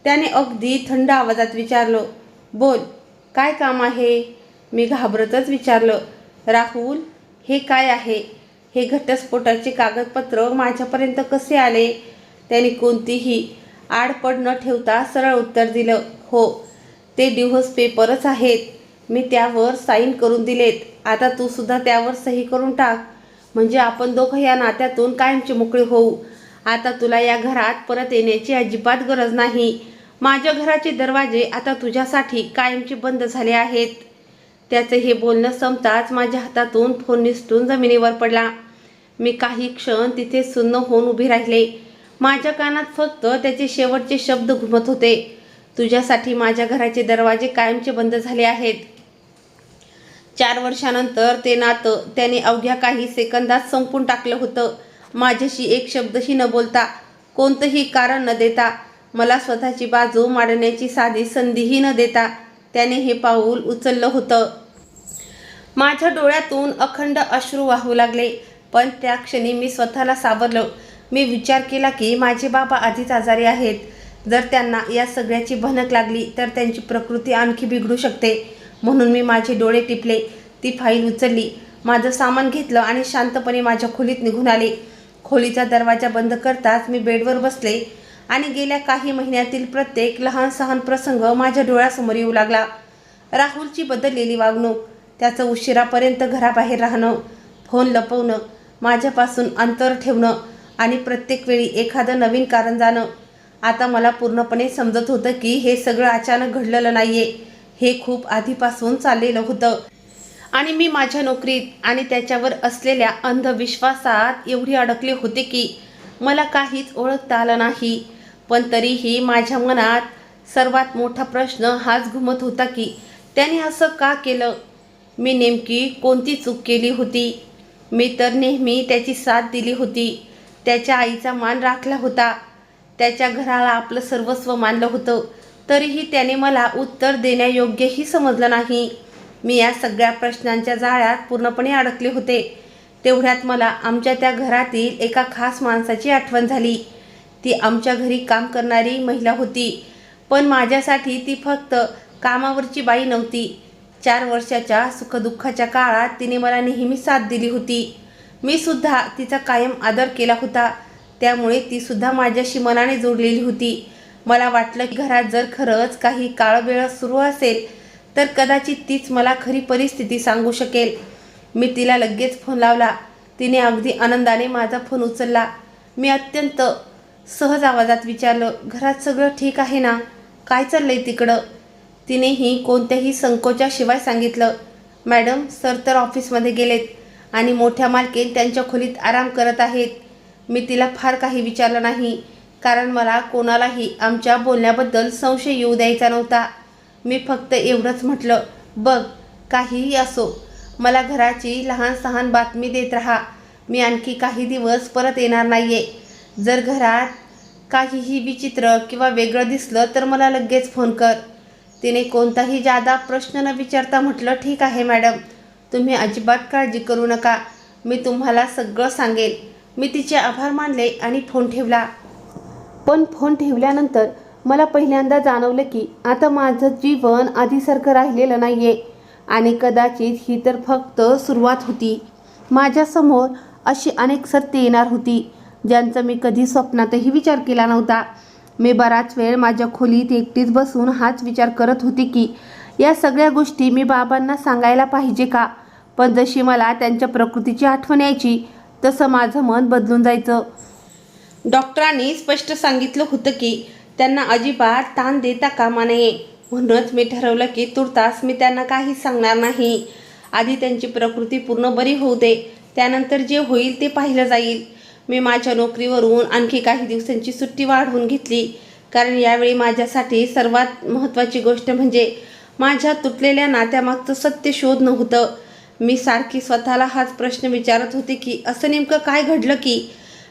त्याने अगदी थंड आवाजात विचारलं, बोल, काय काम आहे. मी घाबरतच विचारलं, राहुल, हे काय आहे. हे घटस्फोटाचे कागदपत्र माझ्यापर्यंत कसे आले. त्याने कोणतीही आडपड न ठेवता सरळ उत्तर दिलं, हो, ते डिव्होर्स पेपरच आहेत. मी त्यावर साईन करून दिलेत. आता तू सुद्धा त्यावर सही करून टाक, म्हणजे आपण दोघं या नात्यातून कायमचे मोकळे होऊ. आता तुला या घरात परत येण्याची अजिबात गरज नाही. माझ्या घराचे दरवाजे आता तुझ्यासाठी कायमचे बंद झाले आहेत. त्याचे हे बोलणं संपताच माझ्या हातातून फोन निसटून जमिनीवर पडला. मी काही क्षण तिथे सुन्न होऊन उभी राहिले. माझ्या कानात फक्त त्याचे शेवटचे शब्द घुमत होते. तुझ्यासाठी माझ्या घराचे दरवाजे कायमचे बंद झाले आहेत. 4 वर्षानंतर ते नातं त्याने अवघ्या काही सेकंदात संपून टाकलं होतं. माझ्याशी एक शब्दही न बोलता, कोणतंही कारण न देता, मला स्वतःची बाजू मांडण्याची साधी संधीही न देता त्याने हे पाऊल उचललं होतं. माझ्या डोळ्यातून अखंड अश्रू वाहू लागले. पण त्या क्षणी मी स्वतःला सावरलं. मी विचार केला की माझे बाबा आधीच आजारी आहेत. जर त्यांना या सगळ्याची भनक लागली तर त्यांची प्रकृती आणखी बिघडू शकते. म्हणून मी माझे डोळे टिपले, ती फाईल उचलली, माझं सामान घेतलं आणि शांतपणे माझ्या खोलीत निघून आले. खोलीचा दरवाजा बंद करताच मी बेडवर बसले आणि गेल्या काही महिन्यातील प्रत्येक लहान सहान प्रसंग माझ्या डोळ्यासमोर येऊ लागला. राहुलची बदललेली वागणूक, त्याचं उशिरापर्यंत घराबाहेर राहणं, फोन लपवणं, माझ्यापासून अंतर ठेवणं आणि प्रत्येक वेळी एखादं नवीन कारण जाणं. आता मला पूर्णपणे समजत होतं की हे सगळं अचानक घडलेलं नाहीये. हे खूप आधीपासून चाललेलं होतं आणि मी माझ्या नोकरीत आणि त्याच्यावर असलेल्या अंधविश्वासात एवढी अडकले होते की मला काहीच ओळखता आलं नाही. पण तरीही माझ्या मनात सर्वात मोठा प्रश्न हाच घुमत होता की त्याने असं का केलं? मी नेमकी कोणती चूक केली होती? मी तर नेहमी त्याची साथ दिली होती, त्याच्या आईचा मान राखला होता, त्याच्या घराला आपलं सर्वस्व मानलं होतं. तरीही त्याने मला उत्तर देण्यायोग्यही समजलं नाही. मी या सगळ्या प्रश्नांच्या जाळ्यात पूर्णपणे अडकले होते. तेवढ्यात मला आमच्या त्या घरातील एका खास माणसाची आठवण झाली. ती आमच्या घरी काम करणारी महिला होती, पण माझ्यासाठी ती फक्त कामावरची बाई नव्हती. 4 वर्षाच्या सुखदुःखाच्या काळात तिने मला नेहमी साथ दिली होती. मी सुद्धा तिचा कायम आदर केला होता. त्यामुळे ती सुद्धा माझ्याशी मनाने जोडलेली होती. मला वाटलं की घरात जर खरंच काही काळबेळ सुरू असेल तर कदाचित तीच मला खरी परिस्थिती सांगू शकेल. मी तिला लगेच फोन लावला. तिने अगदी आनंदाने माझा फोन उचलला. मी अत्यंत सहज आवाजात विचारलं, घरात सगळं ठीक आहे ना? काय चाललंय तिकडं? तिनेही कोणत्याही संकोचाशिवाय सांगितलं, मॅडम, सर तर ऑफिसमध्ये गेलेत आणि मोठ्या मालकीण त्यांच्या खोलीत आराम करत आहेत. मी तिला फार काही विचारलं नाही, कारण मला कोणालाही आमच्या बोलण्याबद्दल संशय येऊ द्यायचा नव्हता. मी फक्त एवढंच म्हटलं, बघ, काहीही असो, मला घराची लहान सहान बातमी देत राहा. मी आणखी काही दिवस परत येणार नाहीये. जर घरात काहीही विचित्र किंवा वेगळं दिसलं तर मला लगेच फोन कर. तिने कोणताही जादा प्रश्न न विचारता म्हटलं, ठीक आहे मॅडम, तुम्ही अजिबात काळजी करू नका, मी तुम्हाला सगळं सांगेन. मी तिचे आभार मानले आणि फोन ठेवला. पण फोन ठेवल्यानंतर मला पहिल्यांदा जाणवलं की आता माझं जीवन आधीसारखं राहिलेलं नाहीये आणि कदाचित ही तर फक्त सुरुवात होती. माझ्यासमोर अशी अनेक सत्ये येणार होती ज्यांचा मी कधी स्वप्नातही विचार केला नव्हता. मी बराच वेळ माझ्या खोलीत एकटीच बसून हाच विचार करत होते की या सगळ्या गोष्टी मी बाबांना सांगायला पाहिजे का? पण जशी मला त्यांच्या प्रकृतीची आठवण यायची तसं माझं मन बदलून जायचं. डॉक्टरांनी स्पष्ट सांगितलं होतं की त्यांना अजिबात ताण देता कामा नये. म्हणूनच मी ठरवलं की तुर्तास मी त्यांना काहीच सांगणार नाही. आधी त्यांची प्रकृती पूर्ण बरी होऊ दे, त्यानंतर जे होईल ते पाहिलं जाईल. मी माझ्या नोकरीवरून आणखी काही दिवसांची सुट्टी वाढवून घेतली, कारण यावेळी माझ्यासाठी सर्वात महत्त्वाची गोष्ट म्हणजे माझ्या तुटलेल्या नात्यामागचं सत्य शोधणं होतं. मी सारखी स्वतःला हाच प्रश्न विचारत होते की असं नेमकं काय घडलं की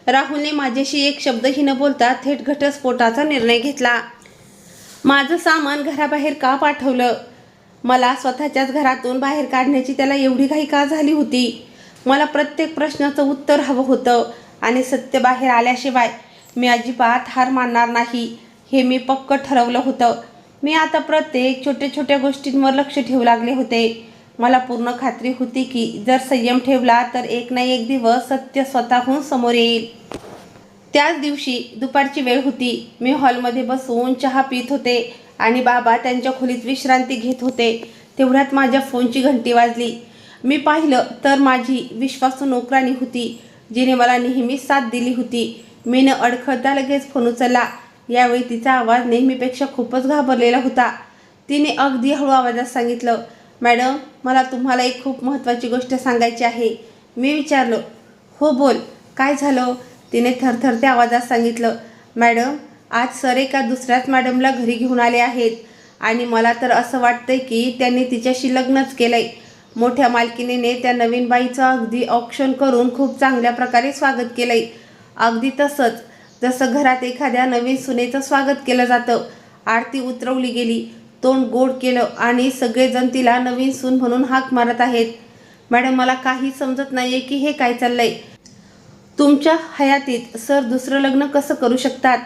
राहुलने माझ्याशी एक शब्दही न बोलता थेट घटस्फोटाचा निर्णय घेतला. माझं सामान घराबाहेर का पाठवलं? मला स्वतःच्याच घरातून बाहेर काढण्याची त्याला एवढी घाई का झाली होती? मला प्रत्येक प्रश्नाचं उत्तर हवं होतं आणि सत्य बाहेर आल्याशिवाय मी अजिबात हार मानणार नाही, हे मी पक्क ठरवलं होतं. मी आता प्रत्येक छोट्या छोट्या गोष्टींवर लक्ष ठेवू लागले होते. मला पूर्ण खात्री होती की जर संयम ठेवला तर एक ना एक दिवस सत्य स्वतःहून समोर येईल. त्याच दिवशी दुपारची वेळ होती. मी हॉलमध्ये बसून चहा पीत होते आणि बाबा त्यांच्या खोलीत विश्रांती घेत होते. तेवढ्यात माझ्या फोनची घंटी वाजली. मी पाहिलं तर माझी विश्वासू नोकरानी होती, जिने मला नेहमी साथ दिली होती. मी न अडखळता लगेच फोन उचलला. यावेळी तिचा आवाज नेहमीपेक्षा खूपच घाबरलेला होता. तिने अगदी हळू आवाजात सांगितलं, मॅडम मला तुम्हाला एक खूप महत्त्वाची गोष्ट सांगायची आहे. मी विचारलं, हो बोल, काय झालं? तिने थरथरत्या आवाजात सांगितलं, मॅडम आज सर एका दुसऱ्याच मॅडमला घरी घेऊन आले आहेत आणि मला तर असं वाटतंय की त्यांनी तिच्याशी लग्नच केलंय. मोठ्या मालकिनीने त्या नवीन बाईचं अगदी औक्षण करून खूप चांगल्या प्रकारे स्वागत केलंय. अगदी तसंच जसं घरात एखाद्या नवीन सुनेचं स्वागत केलं जातं. आरती उतरवली गेली, तोंड गोड केलं आणि सगळेजण तिला नवीन सून म्हणून हाक मारत आहेत. मॅडम मला काही समजत नाहीये की हे काय चाललंय. तुमच्या हयातीत सर दुसरं लग्न कसं करू शकतात?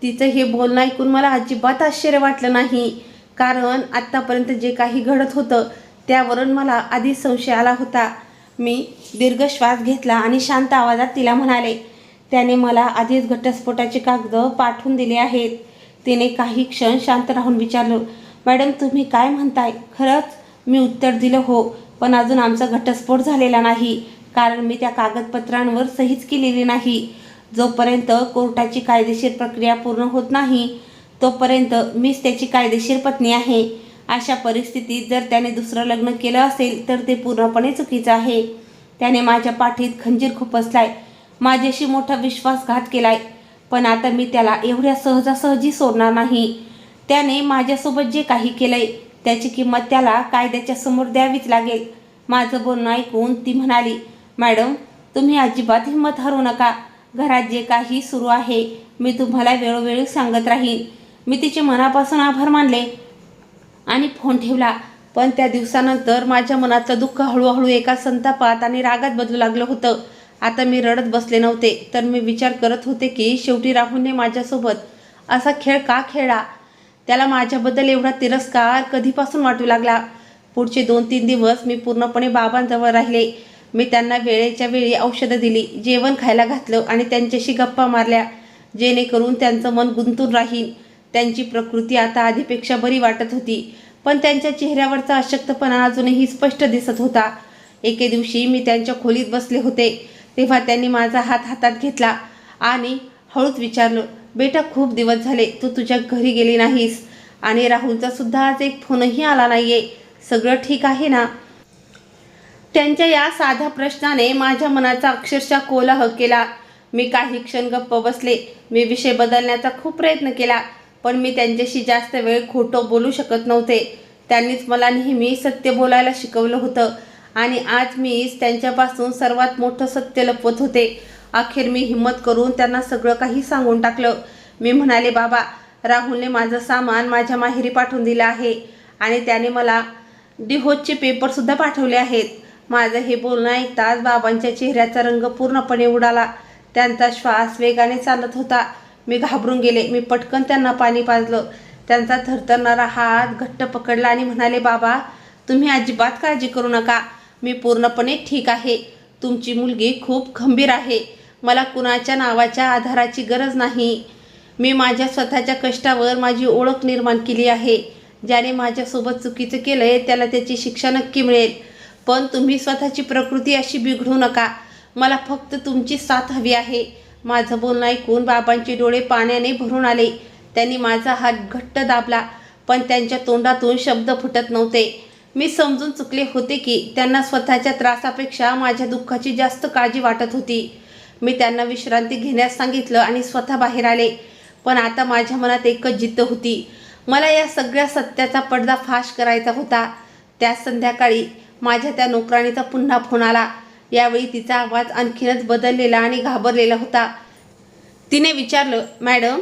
तिचं हे बोलणं ऐकून मला अजिबात आश्चर्य वाटलं नाही, कारण आत्तापर्यंत जे काही घडत होतं त्यावरून मला आधीच संशय आला होता. मी दीर्घ श्वास घेतला आणि शांत आवाजात तिला म्हणाले, त्याने मला आधीच घटस्फोटाचे कागद पाठवून दिले आहेत. तिने काही क्षण शांत राहून विचारलं, मॅडम तुम्ही काय म्हणताय? खरंच? मी उत्तर दिलं, हो, पण अजून आमचा घटस्फोट झालेला नाही, कारण मी त्या कागदपत्रांवर सहीच केलेली नाही. जोपर्यंत कोर्टाची कायदेशीर प्रक्रिया पूर्ण होत नाही तोपर्यंत मीच त्याची कायदेशीर पत्नी आहे. अशा परिस्थितीत जर त्याने दुसरं लग्न केलं असेल तर ते पूर्णपणे चुकीचं आहे. त्याने माझ्या पाठीत खंजीर खुपसलाय, माझ्याशी मोठा विश्वासघात केलाय, पण आता मी त्याला एवढ्या सहजासहजी सोडणार नाही. त्याने माझ्यासोबत जे काही केलंय त्याची किंमत त्याला कायद्याच्या समोर द्यावीच लागेल. माझं बोलणं ऐकून ती म्हणाली, मॅडम तुम्ही अजिबात हिंमत हरू नका. घरात जे काही सुरू आहे मी तुम्हाला वेळोवेळी सांगत राहीन. मी तिचे मनापासून आभार मानले आणि फोन ठेवला. पण त्या दिवसानंतर माझ्या मनातलं दुःख हळूहळू एका संतापात आणि रागात बदलू लागलं होतं. आता मी रडत बसले नव्हते, तर मी विचार करत होते की शेवटी राहुलने माझ्यासोबत असा खेळ का खेळला? त्याला माझ्याबद्दल एवढा तिरस्कार कधीपासून वाटू लागला? पुढचे 2-3 दिवस मी पूर्णपणे बाबांजवळ राहिले. मी त्यांना वेळेच्या वेळी औषधं दिली, जेवण खायला घातलं आणि त्यांच्याशी गप्पा मारल्या, जेणेकरून त्यांचं मन गुंतून राहील. त्यांची प्रकृती आता आधीपेक्षा बरी वाटत होती, पण त्यांच्या चेहऱ्यावरचा अशक्तपणा अजूनही स्पष्ट दिसत होता. एके दिवशी मी त्यांच्या खोलीत बसले होते, तेव्हा त्यांनी माझा हात हातात घेतला आणि हळूच विचारलं, बेटा खूप दिवस झाले तू तुझ्या घरी गेली नाहीस आणि राहुलचा सुद्धा आज एक फोनही आला नाहीये. सगळं ठीक आहे ना? त्यांच्या या साध्या प्रश्नाने माझ्या मनाचा अक्षरशः कोलाहल केला. मी काही क्षण गप्प बसले. मी विषय बदलण्याचा खूप प्रयत्न केला, पण मी त्यांच्याशी जास्त वेळ खोटं बोलू शकत नव्हते. त्यांनीच मला नेहमी सत्य बोलायला शिकवलं होतं आणि आज मीच त्यांच्यापासून सर्वात मोठं सत्य लपवत होते. अखेर मी हिंमत करून त्यांना सगळं काही सांगून टाकलं. मी म्हणाले, बाबा राहुलने माझं सामान माझ्या माहेरी पाठवून दिलं आहे आणि त्याने मला डिव्होर्सचे पेपरसुद्धा पाठवले आहेत. माझं हे बोलणं ऐकताच बाबांच्या चेहऱ्याचा रंग पूर्णपणे उडाला. त्यांचा श्वास वेगाने चालत होता. मी घाबरून गेले. मी पटकन त्यांना पाणी पाजलं. त्यांचा थरथरणारा हात घट्ट पकडला आणि म्हणाले, बाबा तुम्ही अजिबात काळजी करू नका, मी पूर्णपणे ठीक आहे. तुमची मुलगी खूप खंबीर आहे. मला कुणाच्या नावाच्या आधाराची गरज नाही. मी माझ्या स्वतःच्या कष्टावर माझी ओळख निर्माण केली आहे. ज्याने माझ्यासोबत चुकीचं केलंय त्याला त्याची शिक्षा नक्की मिळेल. पण तुम्ही स्वतःची प्रकृती अशी बिघडू नका. मला फक्त तुमची साथ हवी आहे. माझं बोलणं ऐकून बाबांचे डोळे पाण्याने भरून आले. त्यांनी माझा हात घट्ट दाबला, पण त्यांच्या तोंडातून शब्द फुटत नव्हते. मी समजून चुकले होते की त्यांना स्वतःच्या त्रासापेक्षा माझ्या दुःखाची जास्त काळजी वाटत होती. मी त्यांना विश्रांती घेण्यास सांगितलं आणि स्वतः बाहेर आले. पण आता माझ्या मनात एकच जिद्द होती. मला या सगळ्या सत्याचा पर्दाफाश करायचा होता. त्याच संध्याकाळी माझ्या त्या नोकराणीचा पुन्हा फोन आला. यावेळी तिचा आवाज आणखीनच बदललेला आणि घाबरलेला होता. तिने विचारलं, मॅडम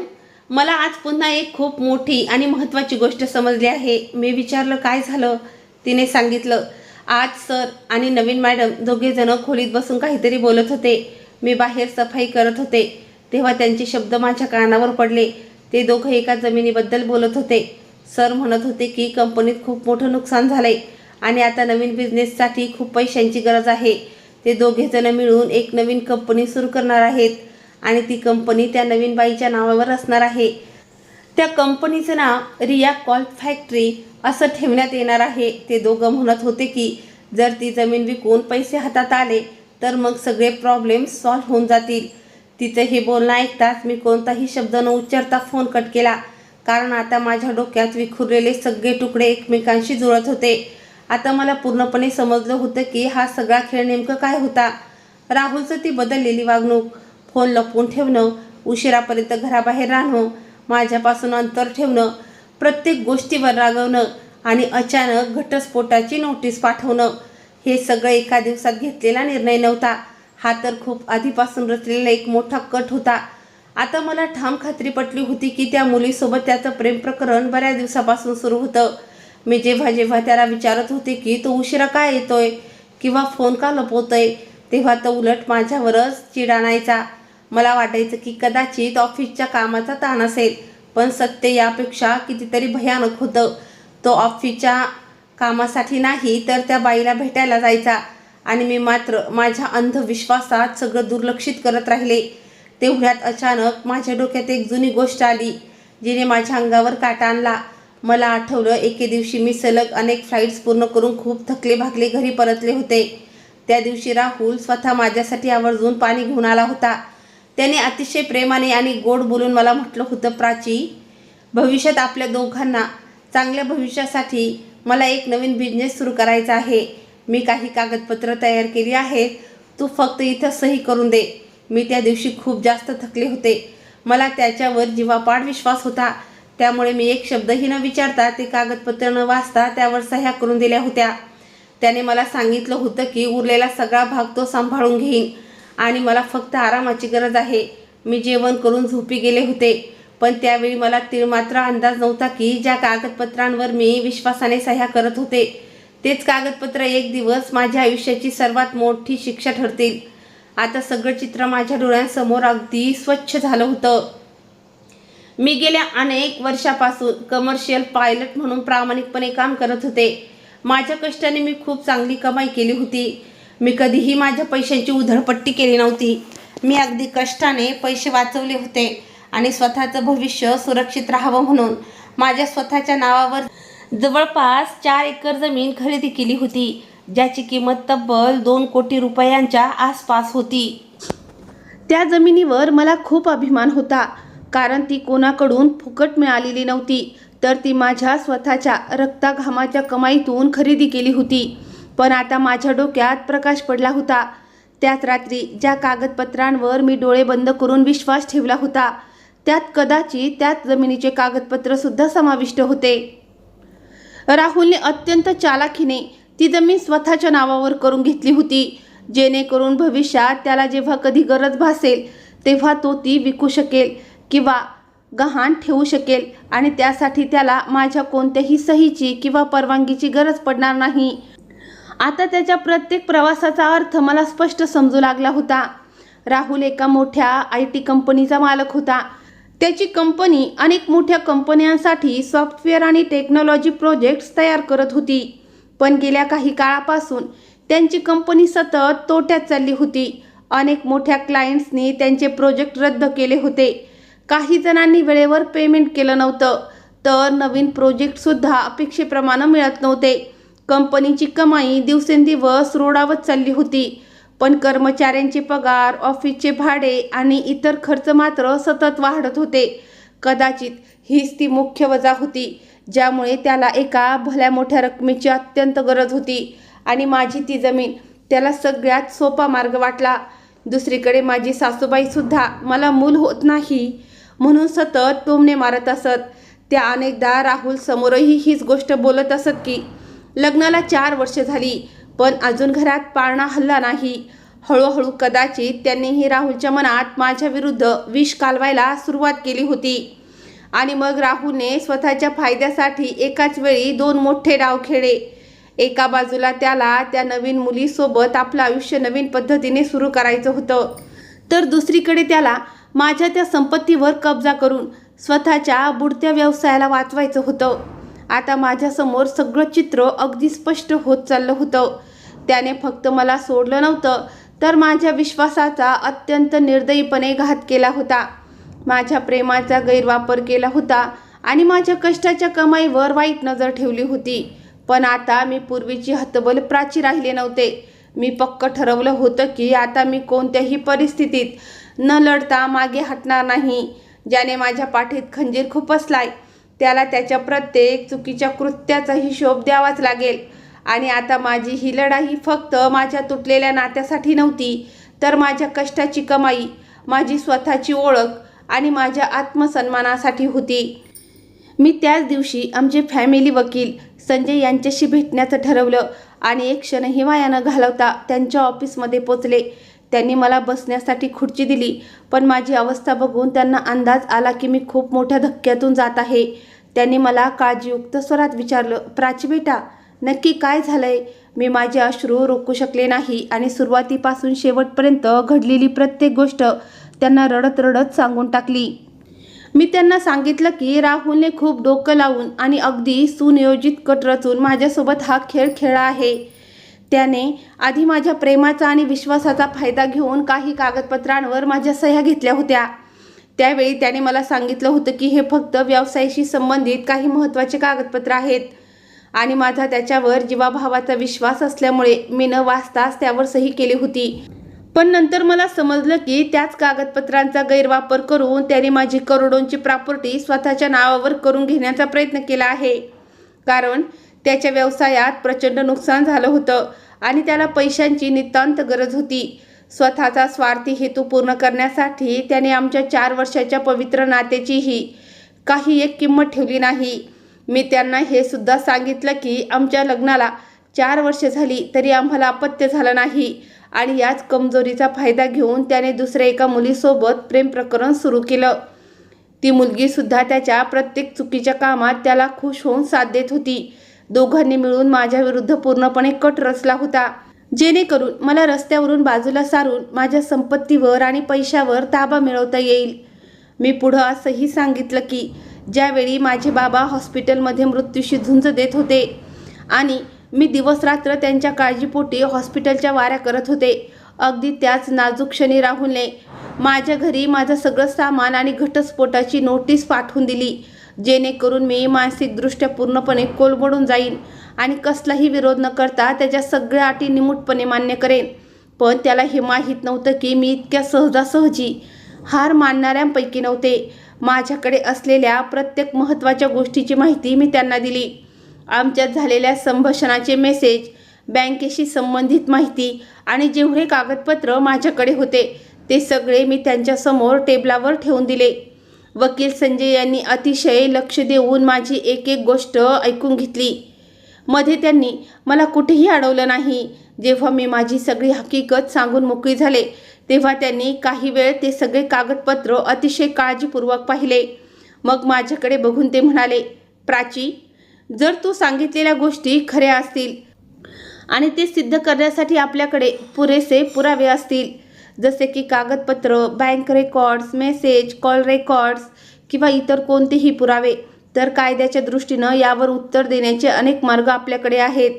मला आज पुन्हा एक खूप मोठी आणि महत्त्वाची गोष्ट समजली आहे. मी विचारलं, काय झालं? तिने सांगितलं, आज सर आणि नवीन मॅडम दोघेजण खोलीत बसून काहीतरी बोलत होते. मी बाहेर सफाई करत होते तेव्हा त्यांचे शब्द माझ्या कानावर पडले. ते दोघं एका जमिनीबद्दल बोलत होते. सर म्हणत होते की कंपनीत खूप मोठं नुकसान झालंय आणि आता नवीन बिझनेससाठी खूप पैशांची गरज आहे. ते दोघेजण मिळून एक नवीन कंपनी सुरू करणार आहेत आणि ती कंपनी त्या नवीन बाईच्या नावावर असणार आहे. त्या कंपनीचं नाव रिया कॉल्फ फॅक्टरी असं ठेवण्यात येणार आहे. ते दोघं म्हणत होते की जर ती जमीन विकून पैसे हातात आले तर मग सगळे प्रॉब्लेम सॉल्व्ह होऊन जातील. तिचं हे बोलणं ऐकताच मी कोणताही शब्द न उच्चारता फोन कट केला, कारण आता माझ्या डोक्यात विखुरलेले सगळे तुकडे एकमेकांशी जुळत होते. आता मला पूर्णपणे समजलं होतं की हा सगळा खेळ नेमकं काय होता. राहुलचं ती बदललेली वागणूक, फोन लपवून ठेवणं, उशिरापर्यंत घराबाहेर राहणं, माझ्यापासून अंतर ठेवणं, प्रत्येक गोष्टीवर रागवणं आणि अचानक घटस्फोटाची नोटीस पाठवणं, हे सगळं एका दिवसात घेतलेला निर्णय नव्हता. हा तर खूप आधीपासून रचलेला एक मोठा कट होता. आता मला ठाम खात्री पटली होती की त्या मुलीसोबत त्याचं प्रेम प्रकरण बऱ्याच दिवसापासून सुरू होतं. मी जेव्हा जेव्हा त्याला विचारत होते की तो उशिरा काय येतोय किंवा फोन का लपवतोय, तेव्हा तो उलट माझ्यावरच चिड आणायचा. मला वाटायचं की कदाचित ऑफिसच्या कामाचा ताण असेल, पण सत्य यापेक्षा कितीतरी भयानक होतं. तो ऑफिसच्या कामासाठी नाही तर त्या बाईला भेटायला जायचा आणि मी मात्र माझ्या अंधविश्वासात सगळं दुर्लक्षित करत राहिले. तेवढ्यात अचानक माझ्या डोक्यात एक जुनी गोष्ट आली, जिने माझ्या अंगावर काटा आणला. मला आठवलं, एके दिवशी मी सलग अनेक फ्लाईट्स पूर्ण करून खूप थकले भागले घरी परतले होते. त्या दिवशी राहुल स्वतः माझ्यासाठी आवर्जून पाणी घेऊन आला होता. त्याने अतिशय प्रेमाने आणि गोड बोलून मला म्हटलं होतं, प्राची, भविष्यात आपल्या दोघांना चांगल्या भविष्यासाठी मला एक नवीन बिझनेस सुरू करायचा आहे. मी काही कागदपत्र तयार केली आहेत, तू फक्त इथं सही करून दे. मी त्या दिवशी खूप जास्त थकले होते. मला त्याच्यावर जीवापाड विश्वास होता, त्यामुळे मी एक शब्दही न विचारता ते कागदपत्र न वाचता त्यावर सह्या करून दिल्या होत्या. त्याने मला सांगितलं होतं की उरलेला सगळा भाग तो सांभाळून घेईन आणि मला फक्त आरामाची गरज आहे. मी जेवण करून झोपी गेले होते, पण त्यावेळी मला तीळमात्र अंदाज नव्हता की ज्या कागदपत्रांवर मी विश्वासाने सह्या करत होते तेच कागदपत्र एक दिवस माझ्या आयुष्याची सर्वात मोठी शिक्षा ठरतील. आता सगळं चित्र माझ्या डोळ्यांसमोर अगदी स्वच्छ झालं होतं. मी गेल्या अनेक वर्षापासून कमर्शियल पायलट म्हणून प्रामाणिकपणे काम करत होते. माझ्या कष्टाने मी खूप चांगली कमाई केली होती. मी कधीही माझ्या पैशांची उधळपट्टी केली नव्हती. मी अगदी कष्टाने पैसे वाचवले होते आणि स्वतःचं भविष्य सुरक्षित राहावं म्हणून माझ्या स्वतःच्या नावावर जवळपास 4 एकर जमीन खरेदी केली होती, ज्याची किंमत तब्बल 2 कोटी रुपयांच्या आसपास होती. त्या जमिनीवर मला खूप अभिमान होता, कारण ती कोणाकडून फुकट मिळालेली नव्हती, तर ती माझ्या स्वतःच्या रक्ताघामाच्या कमाईतून खरेदी केली होती. पण आता माझ्या डोक्यात प्रकाश पडला होता. त्याच रात्री ज्या कागदपत्रांवर मी डोळे बंद करून विश्वास ठेवला होता, त्यात कदाचित त्याच जमिनीचे कागदपत्र सुद्धा समाविष्ट होते. राहुलने अत्यंत चालाखीने ती जमीन स्वतःच्या नावावर करून घेतली होती, जेणेकरून भविष्यात त्याला जेव्हा कधी गरज भासेल तेव्हा तो ती विकू शकेल किंवा गहाण ठेवू शकेल आणि त्यासाठी त्याला माझ्या कोणत्याही सहीची किंवा परवानगीची गरज पडणार नाही. आता त्याच्या प्रत्येक प्रवासाचा अर्थ मला स्पष्ट समजू लागला होता. राहुल एका मोठ्या IT कंपनीचा मालक होता. त्याची कंपनी अनेक मोठ्या कंपन्यांसाठी सॉफ्टवेअर आणि टेक्नॉलॉजी प्रोजेक्ट्स तयार करत होती. पण गेल्या काही काळापासून त्यांची कंपनी सतत तोट्यात चालली होती. अनेक मोठ्या क्लायंट्सनी त्यांचे प्रोजेक्ट रद्द केले होते. काही जणांनी वेळेवर पेमेंट केलं नव्हतं, तर नवीन प्रोजेक्टसुद्धा अपेक्षेप्रमाणे मिळत नव्हते. कंपनीची कमाई दिवसेंदिवस रोडावत चालली होती, पण कर्मचाऱ्यांचे पगार, ऑफिसचे भाडे आणि इतर खर्च मात्र सतत वाढत होते. कदाचित हीच ती मुख्य वजह होती ज्यामुळे त्याला एका भल्या मोठ्या रकमेची अत्यंत गरज होती आणि माझी ती जमीन त्याला सगळ्यात सोपा मार्ग वाटला. दुसरीकडे माझी सासूबाईसुद्धा मला मूल होत नाही म्हणून सतत टोमणे मारत असत. त्या अनेकदा राहुल समोरही हीच गोष्ट बोलत असत की लग्नाला 4 वर्ष झाली, पण अजून घरात पाळणा हल्ला नाही. हळूहळू कदाचित त्यांनीही राहुलच्या मनात माझ्या विरुद्ध विष कालवायला सुरुवात केली होती. आणि मग राहुलने स्वतःच्या फायद्यासाठी एकाच वेळी 2 मोठे डाव खेळले. एका बाजूला त्याला त्या नवीन मुलीसोबत आपलं आयुष्य नवीन पद्धतीने सुरू करायचं होतं, तर दुसरीकडे त्याला माझ्या त्या संपत्तीवर कब्जा करून स्वतःच्या बुडत्या व्यवसायाला वाचवायचं होतं. आता माझ्यासमोर सगळं चित्र अगदी स्पष्ट होत चाललं होतं. त्याने फक्त मला सोडलं नव्हतं, तर माझ्या विश्वासाचा अत्यंत निर्दयीपणे घात केला होता. माझ्या प्रेमाचा गैरवापर केला होता आणि माझ्या कष्टाच्या कमाईवर वाईट नजर ठेवली होती. पण आता मी पूर्वीची हतबल प्राची राहिले नव्हते. मी पक्क ठरवलं होतं की आता मी कोणत्याही परिस्थितीत न लढता मागे हटणार नाही. ज्याने माझ्या पाठीत खंजीर खुपसलाय त्याला त्याच्या प्रत्येक चुकीच्या कृत्याचा हिशोब द्यावाच लागेल. आणि आता माझी ही लढाई फक्त माझ्या तुटलेल्या नात्यासाठी नव्हती, तर माझ्या कष्टाची कमाई, माझी स्वतःची ओळख आणि माझ्या आत्मसन्मानासाठी होती. मी त्याच दिवशी आमचे फॅमिली वकील संजय यांच्याशी भेटण्याचं ठरवलं आणि एक क्षणही वाया न घालवता त्यांच्या ऑफिसमध्ये पोचले. त्यांनी मला बसण्यासाठी खुर्ची दिली, पण माझी अवस्था बघून त्यांना अंदाज आला की मी खूप मोठ्या धक्क्यातून जात आहे. त्यांनी मला काळजीयुक्त स्वरात विचारलं, प्राची बेटा, नक्की काय झालंय? मी माझे अश्रू रोखू शकले नाही आणि सुरुवातीपासून शेवटपर्यंत घडलेली प्रत्येक गोष्ट त्यांना रडत रडत सांगून टाकली. मी त्यांना सांगितलं की राहुलने खूप डोकं लावून आणि अगदी सुनियोजित कट रचून माझ्यासोबत हा खेळ खेळला आहे. त्याने आधी माझ्या प्रेमाचा आणि विश्वासाचा फायदा घेऊन काही कागदपत्रांवर माझ्या सह्या घेतल्या होत्या. त्यावेळी त्याने मला सांगितलं होतं की हे फक्त व्यवसायाशी संबंधित काही महत्त्वाचे कागदपत्र आहेत आणि माझा त्याच्यावर जीवाभावाचा विश्वास असल्यामुळे मी न वाचताच त्यावर सही केली होती. पण नंतर मला समजलं की त्याच कागदपत्रांचा गैरवापर करून त्याने माझी करोडोंची प्रॉपर्टी स्वतःच्या नावावर करून घेण्याचा प्रयत्न केला आहे. कारण त्याच्या व्यवसायात प्रचंड नुकसान झालं होतं आणि त्याला पैशांची नितांत गरज होती. स्वतःचा स्वार्थी हेतू पूर्ण करण्यासाठी त्याने आमच्या 4 वर्षाच्या पवित्र नात्याचीही काही एक किंमत ठेवली नाही. मी त्यांना हे सुद्धा सांगितलं की आमच्या लग्नाला 4 वर्ष झाली तरी आम्हाला अपत्य झालं नाही आणि याच कमजोरीचा फायदा घेऊन त्याने दुसऱ्या एका मुलीसोबत प्रेम प्रकरण सुरू केलं. ती मुलगीसुद्धा त्याच्या प्रत्येक चुकीच्या कामात त्याला खुश होऊन साथ देत होती. दोघांनी मिळून माझ्या विरुद्ध पूर्णपणे कट रचला होता, जेणेकरून मला रस्त्यावरून बाजूला सारून माझ्या संपत्तीवर आणि पैशावर ताबा मिळवता येईल. मी पुढं असंही सांगितलं की ज्यावेळी माझे बाबा हॉस्पिटलमध्ये मृत्यूशी झुंज देत होते आणि मी दिवसरात्र त्यांच्या काळजीपोटी हॉस्पिटलच्या वाऱ्या करत होते, अगदी त्याच नाजूक क्षणी राहुलने माझ्या घरी माझं सगळं सामान आणि घटस्फोटाची नोटीस पाठवून दिली, जेणेकरून मी मानसिकदृष्ट्या पूर्णपणे कोलमडून जाईन आणि कसलाही विरोध न करता त्याच्या सगळ्या अटी निमूटपणे मान्य करेन. पण त्याला हे माहीत नव्हतं की मी इतक्या सहजासहजी हार मानणाऱ्यांपैकी नव्हते. माझ्याकडे असलेल्या प्रत्येक महत्त्वाच्या गोष्टीची माहिती मी त्यांना दिली. आमच्यात झालेल्या संभाषणाचे मेसेज, बँकेशी संबंधित माहिती आणि जेवढे कागदपत्र माझ्याकडे होते ते सगळे मी त्यांच्यासमोर टेबलावर ठेवून दिले. वकील संजय यांनी अतिशय लक्ष देऊन माझी एक एक गोष्ट ऐकून घेतली. मध्ये त्यांनी मला कुठेही अडवलं नाही. जेव्हा मी माझी सगळी हकीकत सांगून मोकळी झाले तेव्हा त्यांनी काही वेळ ते सगळे कागदपत्र अतिशय काळजीपूर्वक पाहिले. मग माझ्याकडे बघून ते म्हणाले, प्राची, जर तू सांगितलेल्या गोष्टी खऱ्या असतील आणि ते सिद्ध करण्यासाठी आपल्याकडे पुरेसे पुरावे असतील, जसे की कागदपत्र, bank records, message, call records किंवा इतर कोणतेही पुरावे, तर कायद्याच्या दृष्टीनं यावर उत्तर देण्याचे अनेक मार्ग आपल्याकडे आहेत.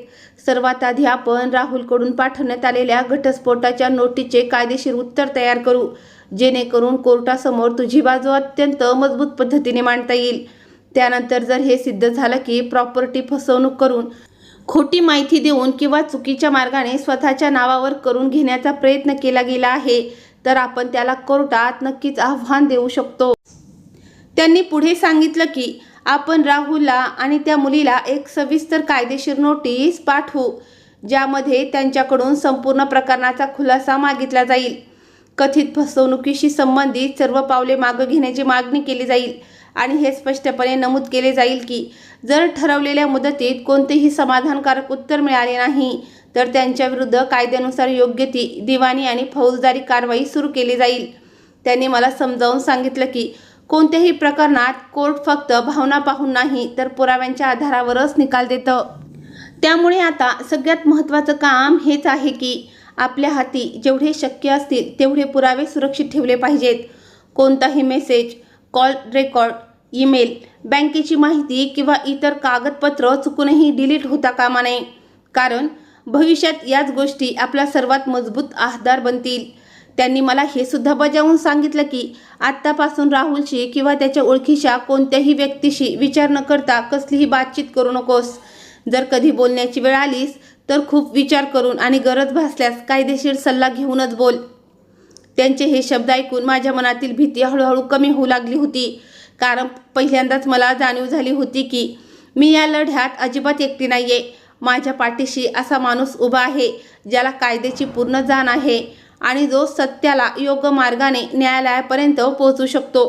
सर्वात आधी आपण राहुलकडून पाठवण्यात आलेल्या घटस्फोटाच्या नोटीसचे कायदेशीर उत्तर तयार करू, जेणेकरून कोर्टासमोर तुझी बाजू अत्यंत मजबूत पद्धतीने मांडता येईल. त्यानंतर जर हे सिद्ध झालं की प्रॉपर्टी फसवणूक करून, खोटी माहिती देऊन किंवा चुकीच्या मार्गाने स्वतःच्या नावावर करून घेण्याचा प्रयत्न केला गेला आहे, तर आपण त्याला कोर्टात नक्कीच आव्हान देऊ शकतो. त्यांनी पुढे सांगितलं की आपण राहुलला आणि त्या मुलीला एक सविस्तर कायदेशीर नोटीस पाठवू, ज्यामध्ये त्यांच्याकडून संपूर्ण प्रकरणाचा खुलासा मागितला जाईल. कथित फसवणुकीशी संबंधित सर्व पावले मागे घेण्याची मागणी केली जाईल आणि हे स्पष्टपणे नमूद केले जाईल की जर ठरवलेल्या मुदतीत कोणतेही समाधानकारक उत्तर मिळाले नाही तर त्यांच्याविरुद्ध कायद्यानुसार योग्य ती दिवाणी आणि फौजदारी कारवाई सुरू केली जाईल. त्यांनी मला समजावून सांगितलं की कोणत्याही प्रकरणात कोर्ट फक्त भावना पाहून नाही तर पुराव्यांच्या आधारावरच निकाल देतं. त्यामुळे आता सगळ्यात महत्त्वाचं काम हेच आहे की आपल्या हाती जेवढे शक्य असतील तेवढे पुरावे सुरक्षित ठेवले पाहिजेत. कोणताही मेसेज, कॉल रेकॉर्ड, ईमेल, बँकेची माहिती किंवा इतर कागदपत्र चुकूनही डिलीट होता कामा नये, कारण भविष्यात याच गोष्टी आपला सर्वात मजबूत आधार बनतील. त्यांनी मला हे सुद्धा बजावून सांगितलं की आत्तापासून राहुलशी किंवा त्याच्या ओळखीच्या कोणत्याही व्यक्तीशी विचार न करता कसलीही बातचीत करू नकोस. जर कधी बोलण्याची वेळ आलीस तर खूप विचार करून आणि गरज भासल्यास कायदेशीर सल्ला घेऊनच बोल. त्यांचे हे शब्द ऐकून माझ्या मनातील भीती हळूहळू कमी होऊ लागली होती, कारण पहिल्यांदाच मला जाणीव झाली होती की मी या लढ्यात अजिबात एकटी नाहीये. माझ्या पाठीशी असा माणूस उभा आहे ज्याला कायद्याची पूर्ण जाण आहे आणि जो सत्याला योग्य मार्गाने न्यायालयापर्यंत पोहोचू शकतो.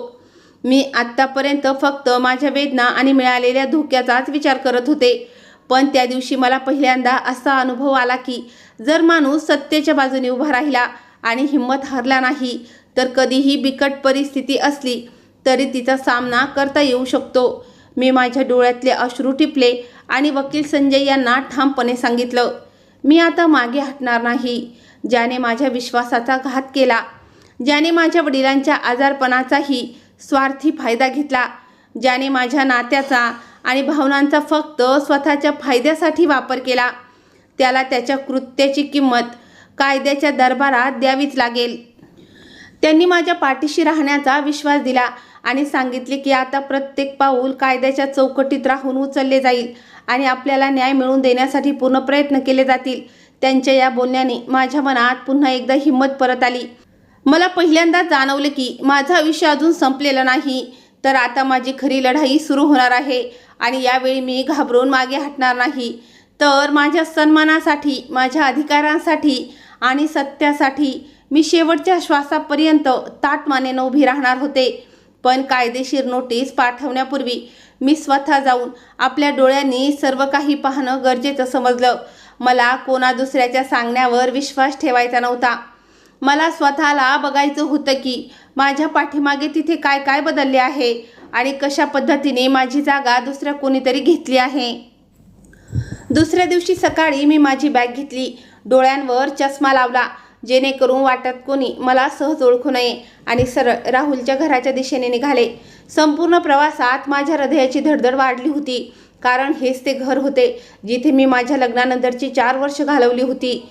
मी आत्तापर्यंत फक्त माझ्या वेदना आणि मिळालेल्या धोक्याचाच विचार करत होते, पण त्या दिवशी मला पहिल्यांदा असा अनुभव आला की जर माणूस सत्याच्या बाजूने उभा राहिला आणि हिंमत हरला नाही तर कधीही बिकट परिस्थिती असली तरी तिचा सामना करता येऊ शकतो. मी माझ्या डोळ्यातले अश्रू टिपले आणि वकील संजय यांना ठामपणे सांगितलं, मी आता मागे हटणार नाही. ज्याने माझ्या विश्वासाचा घात केला, ज्याने माझ्या वडिलांच्या आजारपणाचाही स्वार्थी फायदा घेतला, ज्याने माझ्या नात्याचा आणि भावनांचा फक्त स्वतःच्या फायद्यासाठी वापर केला, त्याला त्याच्या कृत्याची किंमत कायद्याच्या दरबारात द्यावीच लागेल. त्यांनी माझ्या पाठीशी राहण्याचा विश्वास दिला आणि सांगितले की आता प्रत्येक पाऊल कायद्याच्या चौकटीत राहून उचलले जाईल आणि आपल्याला न्याय मिळवून देण्यासाठी पूर्ण प्रयत्न केले जातील. त्यांच्या या बोलण्याने माझ्या मनात पुन्हा एकदा हिंमत परत आली. मला पहिल्यांदा जाणवलं की माझं आयुष्य अजून संपलेलं नाही, तर आता माझी खरी लढाई सुरू होणार आहे आणि यावेळी मी घाबरून मागे हटणार नाही, तर माझ्या सन्मानासाठी, माझ्या अधिकारांसाठी आणि सत्यासाठी मी शेवटच्या श्वासापर्यंत ताठ मानेनं उभी राहणार होते. पण कायदेशीर नोटीस पाठवण्यापूर्वी मी स्वतः जाऊन आपल्या डोळ्यांनी सर्व काही पाहणं गरजेचं समजलं. मला कोणा दुसऱ्याच्या सांगण्यावर विश्वास ठेवायचा नव्हता. मला स्वतःला बघायचं होतं की माझ्या पाठीमागे तिथे काय काय बदलले आहे आणि कशा पद्धतीने माझी जागा दुसऱ्या कोणीतरी घेतली आहे. दुसऱ्या दिवशी सकाळी मी माझी बॅग घेतली, डोळ्यांवर चष्मा लावला जेणेकरून वाटत कोणी मला सहज ओळखू नये आणि सरळ राहुलच्या घराच्या दिशेने निघाले. संपूर्ण प्रवासात माझ्या हृदयाची धडधड वाढली होती, कारण हेच ते घर होते जिथे मी माझ्या लग्नानंतरची 4 वर्ष घालवली होती,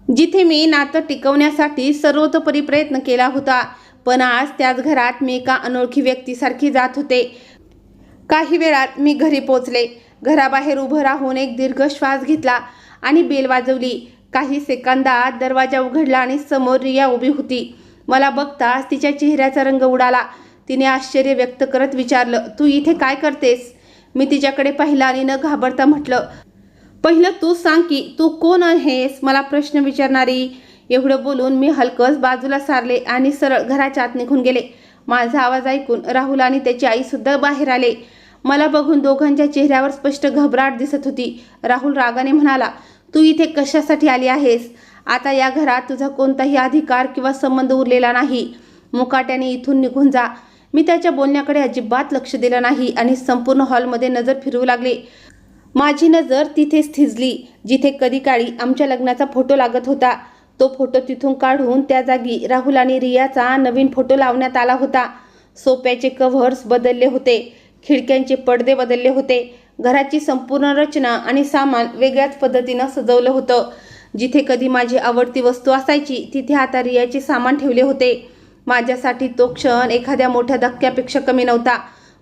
जिथे मी नातं टिकवण्यासाठी सर्वतोपरी प्रयत्न केला होता. पण आज त्याच घरात मी एका अनोळखी व्यक्तीसारखी जात होते. काही वेळात मी घरी पोचले. घराबाहेर उभं राहून एक दीर्घ श्वास घेतला आणि बेल वाजवली. काही सेकंदात दरवाजा उघडला आणि समोर रिया उभी होती. मला बघताच तिच्या चेहऱ्याचा रंग उडाला. तिने आश्चर्य व्यक्त करत विचारलं, तू इथे काय करतेस? मी तिच्याकडे पाहिलं आणि न घाबरता म्हटलं, पहिलं तू सांग की तू कोण आहेस, मला प्रश्न विचारणारी. एवढं बोलून मी हलकस बाजूला सारले आणि सरळ घराच्या आत निघून गेले. माझा आवाज ऐकून राहुल आणि त्याची आई सुद्धा बाहेर आले. मला बघून दोघांच्या चेहऱ्यावर स्पष्ट घबराट दिसत होती. राहुल रागाने म्हणाला, तू इथे कशासाठी आली आहेस? आता या घरात तुझा कोणताही अधिकार किंवा संबंध उरलेला नाही. मुकाट्याने इथून निघून जा. मी त्याच्या बोलण्याकडे अजिबात लक्ष दिलं नाही आणि संपूर्ण हॉलमध्ये नजर फिरवू लागले. माझी नजर तिथेच थिजली जिथे कधी काळी आमच्या लग्नाचा फोटो लागत होता. तो फोटो तिथून काढून त्या जागी राहुल आणि रियाचा नवीन फोटो लावण्यात आला होता. सोफ्याचे कव्हर्स बदलले होते, खिडक्यांचे पडदे बदलले होते, घराची संपूर्ण रचना आणि सामान वेगळ्याच पद्धतीनं सजवलं होतं. जिथे कधी माझी आवडती वस्तू असायची तिथे आता रियाचे सामान ठेवले होते. माझ्यासाठी तो क्षण एखाद्या मोठ्या धक्क्यापेक्षा कमी नव्हता,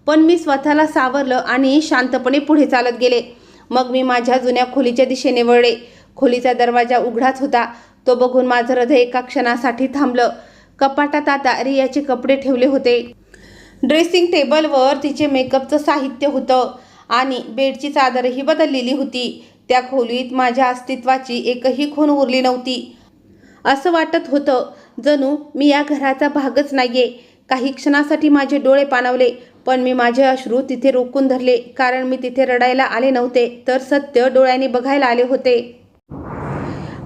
पण मी स्वतःला सावरलं आणि शांतपणे पुढे चालत गेले. मग मी माझ्या जुन्या खोलीच्या दिशेने वळले. खोलीचा दरवाजा उघडाच होता. तो बघून माझं हृदय एका क्षणासाठी थांबलं. कपाटात आता रियाचे कपडे ठेवले होते. ड्रेसिंग टेबलवर तिचे मेकअपचं साहित्य होतं आणि बेडची चादरही बदललेली होती. त्या खोलीत माझ्या अस्तित्वाची एकही खूण उरली नव्हती. असं वाटत होतं जणू मी या घराचा भागच नाहीये. काही क्षणासाठी माझे डोळे पाणावले, पण मी माझे अश्रू तिथे रोखून धरले, कारण मी तिथे रडायला आले नव्हते, तर सत्य डोळ्यांनी बघायला आले होते.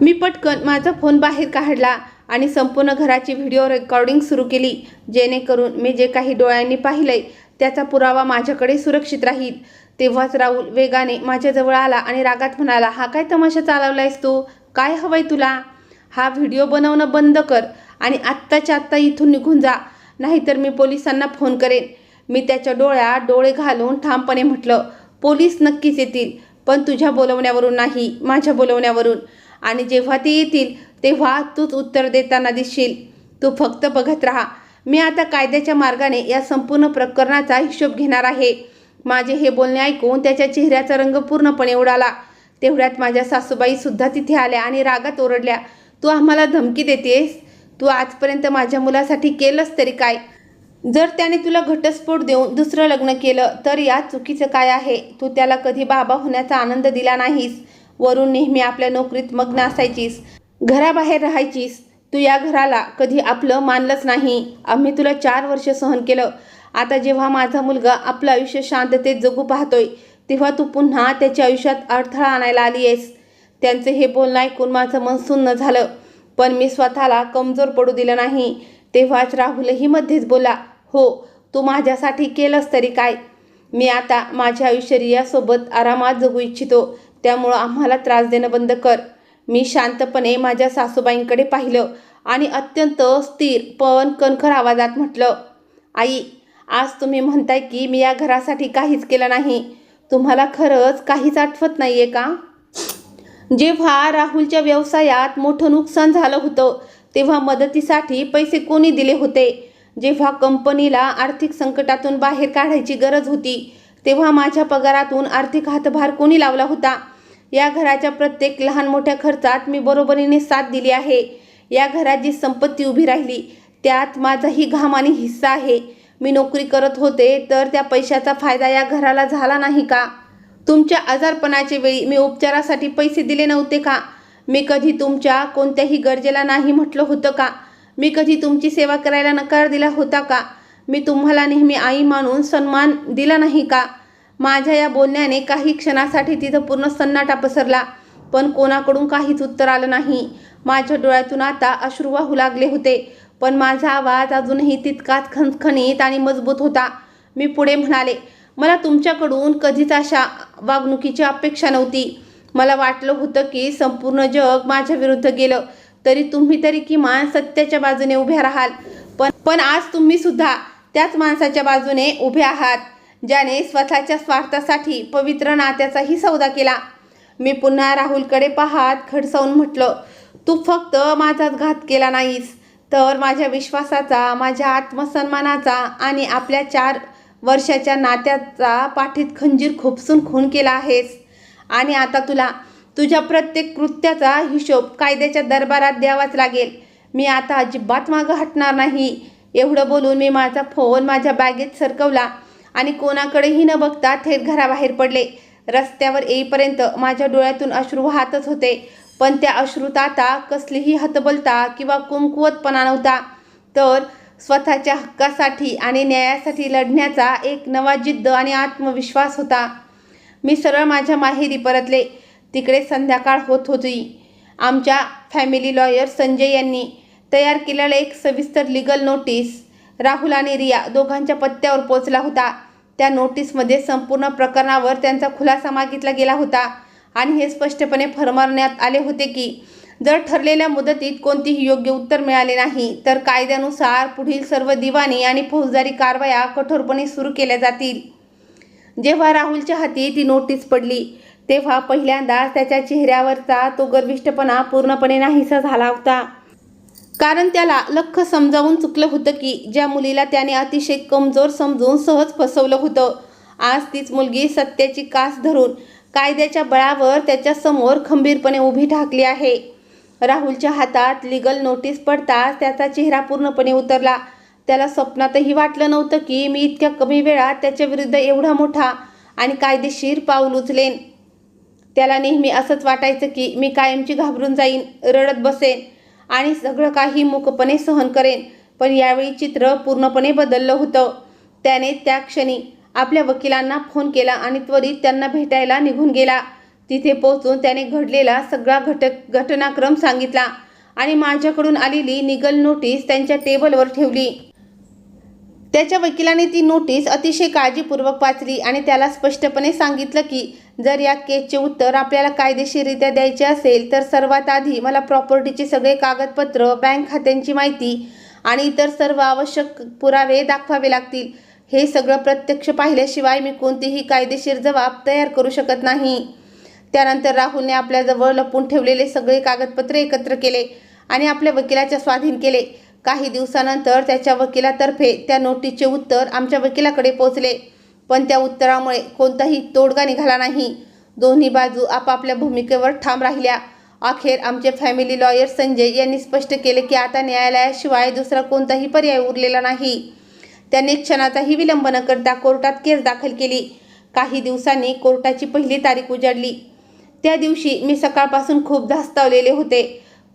मी पटकन माझा फोन बाहेर काढला आणि संपूर्ण घराची व्हिडिओ रेकॉर्डिंग सुरू केली, जेणेकरून मी जे काही डोळ्यांनी पाहिलंय त्याचा पुरावा माझ्याकडे सुरक्षित राहील. तेव्हाच राहुल वेगाने माझ्याजवळ आला आणि रागात म्हणाला, हा काय तमाशा चालवलायस तू? काय हवंय तुला? हा व्हिडिओ बनवणं बंद कर आणि आत्ताच्या आत्ता इथून निघून जा, नाहीतर मी पोलिसांना फोन करेन. मी त्याच्या डोळ्यात डोळे घालून ठामपणे म्हटलं, पोलीस नक्कीच येतील, पण तुझ्या बोलवण्यावरून नाही, माझ्या बोलवण्यावरून. आणि जेव्हा ते येतील तेव्हा तूच उत्तर देताना दिसशील. तू फक्त बघत राहा. मी आता कायद्याच्या मार्गाने या संपूर्ण प्रकरणाचा हिशोब घेणार आहे. माझे हे बोलणे ऐकून त्याच्या चेहऱ्याचा रंग पूर्णपणे उडाला. तेवढ्यात माझ्या सासूबाई सुद्धा तिथे आल्या आणि रागात ओरडल्या, तू आम्हाला धमकी देतेस? तू आजपर्यंत माझ्या मुलासाठी केलंस तरी काय? जर त्याने तुला घटस्फोट देऊन दुसरं लग्न केलं तर यात चुकीचं काय आहे? तू त्याला कधी बाबा होण्याचा आनंद दिला नाहीस. वरून नेहमी आपल्या नोकरीत मग्न असायचीस, घराबाहेर राहायचीस. तू या घराला कधी आपलं मानलंच नाही. आम्ही तुला 4 वर्ष सहन केलं. आता जेव्हा माझा मुलगा आपलं आयुष्य शांततेत जगू पाहतोय तेव्हा तू पुन्हा त्याच्या आयुष्यात अडथळा आणायला आली आहेस. त्यांचे हे बोलणं ऐकून माझं मन सुन्न झालं, पण मी स्वतःला कमजोर पडू दिलं नाही. तेव्हाच राहुलही मध्येच बोला, हो, तू माझ्यासाठी केलंस तरी काय? मी आता माझ्या आयुष्य रियासोबत आरामात जगू इच्छितो, त्यामुळं आम्हाला त्रास देणं बंद कर. मी शांतपणे माझ्या सासूबाईंकडे पाहिलं आणि अत्यंत स्थिर पण कणखर आवाजात म्हटलं, आई, आज तुम्ही म्हणताय की मी या घरासाठी काहीच केलं नाही. तुम्हाला खरंच काहीच आठवत नाहीये का? जेव्हा राहुलच्या व्यवसायात मोठं नुकसान झालं होतं तेव्हा मदतीसाठी पैसे कोणी दिले होते? जेव्हा कंपनीला आर्थिक संकटातून बाहेर काढायची गरज होती तेव्हा माझ्या पगारातून आर्थिक हातभार कोणी लावला होता? या घराच्या प्रत्येक लहान मोठ्या खर्चात मी बरोबरीने साथ दिली आहे. या घरात जी संपत्ती उभी राहिली त्यात माझाही घाम आणि हिस्सा आहे. मी नोकरी करत होते तर त्या पैशाचा फायदा या घराला झाला नाही का? तुमच्या आजारपणाच्या वेळी मी उपचारासाठी पैसे दिले नव्हते का? मी कधी तुमच्या कोणत्याही गरजेला नाही म्हटलं होतं का? मी कधी तुमची सेवा करायला नकार दिला होता का? मी तुम्हाला नेहमी आई मानून सन्मान दिला नाही का? माझ्या या बोलण्याने काही क्षणासाठी तिथं पूर्ण सन्नाटा पसरला, पण कोणाकडून काहीच उत्तर आलं नाही. माझ्या डोळ्यातून आता अश्रू वाहू लागले होते, पण माझा आवाज अजूनही तितकाच खणखणीत आणि मजबूत होता. मी पुढे म्हणाले, मला तुमच्याकडून कधीच अशा वागणुकीची अपेक्षा नव्हती. मला वाटलं होतं की संपूर्ण जग माझ्या विरुद्ध गेलं तरी तुम्ही तरी किमान सत्याच्या बाजूने उभ्या राहाल. पण आज तुम्ही सुद्धा त्याच माणसाच्या बाजूने उभे आहात ज्याने स्वतःच्या स्वार्थासाठी पवित्र नात्याचाही सौदा केला. मी पुन्हा राहुलकडे पाहत खडसावून म्हटलं, तू फक्त माझाच घात केला नाहीस तर माझ्या विश्वासाचा, माझ्या आत्मसन्मानाचा आणि आपल्या 4 वर्षाच्या नात्याचा पाठीत खंजीर खोपसून खून केला आहेस. आणि आता तुला तुझ्या प्रत्येक कृत्याचा हिशोब कायद्याच्या दरबारात द्यावाच लागेल. मी आता अजिबात मागं हटणार नाही. एवढं बोलून मी माझा फोन माझ्या बॅगेत सरकवला आणि कोणाकडेही न बघता थेट घराबाहेर पडले. रस्त्यावर येईपर्यंत माझ्या डोळ्यातून अश्रू वाहतच होते, पण त्या अश्रूत आता कसलीही हतबलता किंवा कुमकुवतपणा नव्हता, तर स्वतःच्या हक्कासाठी आणि न्यायासाठी लढण्याचा एक नवा जिद्द आणि आत्मविश्वास होता. मी सरळ माझ्या माहेरी परतले. तिकडे संध्याकाळ होत होती. आमच्या फॅमिली लॉयर संजय यांनी तयार केलेला एक सविस्तर लीगल नोटीस राहुल आणि रिया दोघांच्या पत्त्यावर पोचला होता. त्या नोटीसमध्ये संपूर्ण प्रकरणावर त्यांचा खुलासा मागितला गेला होता आणि हे स्पष्टपणे फरमावण्यात आले होते की जर ठरलेल्या मुदतीत कोणतेही योग्य उत्तर मिळाले नाही तर कायद्यानुसार पुढील सर्व दिवाणी आणि फौजदारी कारवाया कठोरपणे सुरू केल्या जातील. जेव्हा राहुलच्या हाती ती नोटीस पडली तेव्हा पहिल्यांदाच त्याच्या चेहऱ्यावरचा तो गर्विष्ठपणा पूर्णपणे नाहीसा झाला होता. कारण त्याला लख्ख समजावून चुकलं होतं की ज्या मुलीला त्याने अतिशय कमजोर समजून सहज फसवलं होतं, आज तीच मुलगी सत्याची कास धरून कायद्याच्या बळावर त्याच्यासमोर खंबीरपणे उभी ठाकली आहे. राहुलच्या हातात लीगल नोटीस पडताच त्याचा चेहरा पूर्णपणे उतरला. त्याला स्वप्नातही वाटलं नव्हतं की मी इतक्या कमी वेळात त्याच्या विरुद्ध एवढा मोठा आणि कायदेशीर पाऊल उचलेन. त्याला नेहमी असंच वाटायचं की मी कायमची घाबरून जाईन, रडत बसेन आणि सगळं काही मूकपणे सहन करेन. पण यावेळी चित्र पूर्णपणे बदललं होतं. त्याने त्या क्षणी आपल्या वकिलांना फोन केला आणि त्वरित त्यांना भेटायला निघून गेला. तिथे पोहोचून त्याने घडलेला सगळा घटनाक्रम सांगितला आणि माझ्याकडून आलेली लीगल नोटीस त्यांच्या टेबलवर ठेवली. त्याच्या वकिलाने ती नोटीस अतिशय काळजीपूर्वक वाचली आणि त्याला स्पष्टपणे सांगितलं की जर या केसचे उत्तर आपल्याला कायदेशीररित्या द्यायचे असेल तर सर्वात आधी मला प्रॉपर्टीचे सगळे कागदपत्र, बँक खात्यांची माहिती आणि इतर सर्व आवश्यक पुरावे दाखवावे लागतील. हे सगळं प्रत्यक्ष पाहिल्याशिवाय मी कोणतीही कायदेशीर जबाब तयार करू शकत नाही. त्यानंतर राहुलने आपल्याजवळ लपून ठेवलेले सगळे कागदपत्र एकत्र केले आणि आपल्या वकिलाच्या स्वाधीन केले. काही दिवसानंतर त्याच्या वकिलातर्फे त्या नोटीसचे उत्तर आमच्या वकिलाकडे पोहोचले, पण त्या उत्तरामुळे कोणताही तोडगा निघाला नाही. दोन्ही बाजू आपापल्या भूमिकेवर ठाम राहिल्या. अखेर आमचे फॅमिली लॉयर संजय यांनी स्पष्ट केले की आता न्यायालयाशिवाय दुसरा कोणताही पर्याय उरलेला नाही. त्यांनी क्षणाचाही विलंब न करता कोर्टात केस दाखल केली. काही दिवसांनी कोर्टाची पहिली तारीख उजाडली. त्या दिवशी मी सकाळपासून खूप धास्तावलेले होते,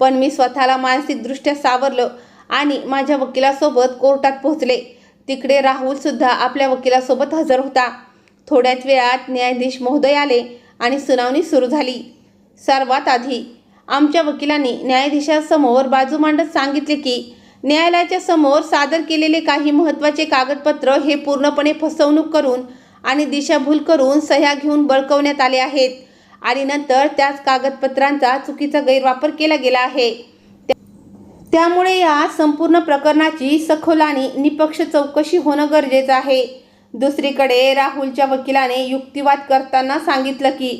पण मी स्वतःला मानसिकदृष्ट्या सावरलं आणि माझ्या वकिलासोबत कोर्टात पोहोचले. तिकडे राहुल सुद्धा आपल्या वकिलासोबत हजर होता. थोड्याच वेळात न्यायाधीश महोदय आले आणि सुनावणी सुरू झाली. सर्वात आधी आमच्या वकिलांनी न्यायाधीशासमोर बाजू मांडत सांगितले की न्यायालयाच्या समोर सादर केलेले काही महत्त्वाचे कागदपत्र हे पूर्णपणे फसवणूक करून आणि दिशाभूल करून सह्या घेऊन बळकवण्यात आले आहेत आणि नंतर त्याच कागदपत्रांचा चुकीचा गैरवापर केला गेला आहे. त्यामुळे या संपूर्ण प्रकरणाची सखोल आणि निपक्ष चौकशी होणं गरजेचं आहे. दुसरीकडे राहुलच्या वकिलाने युक्तिवाद करताना सांगितलं की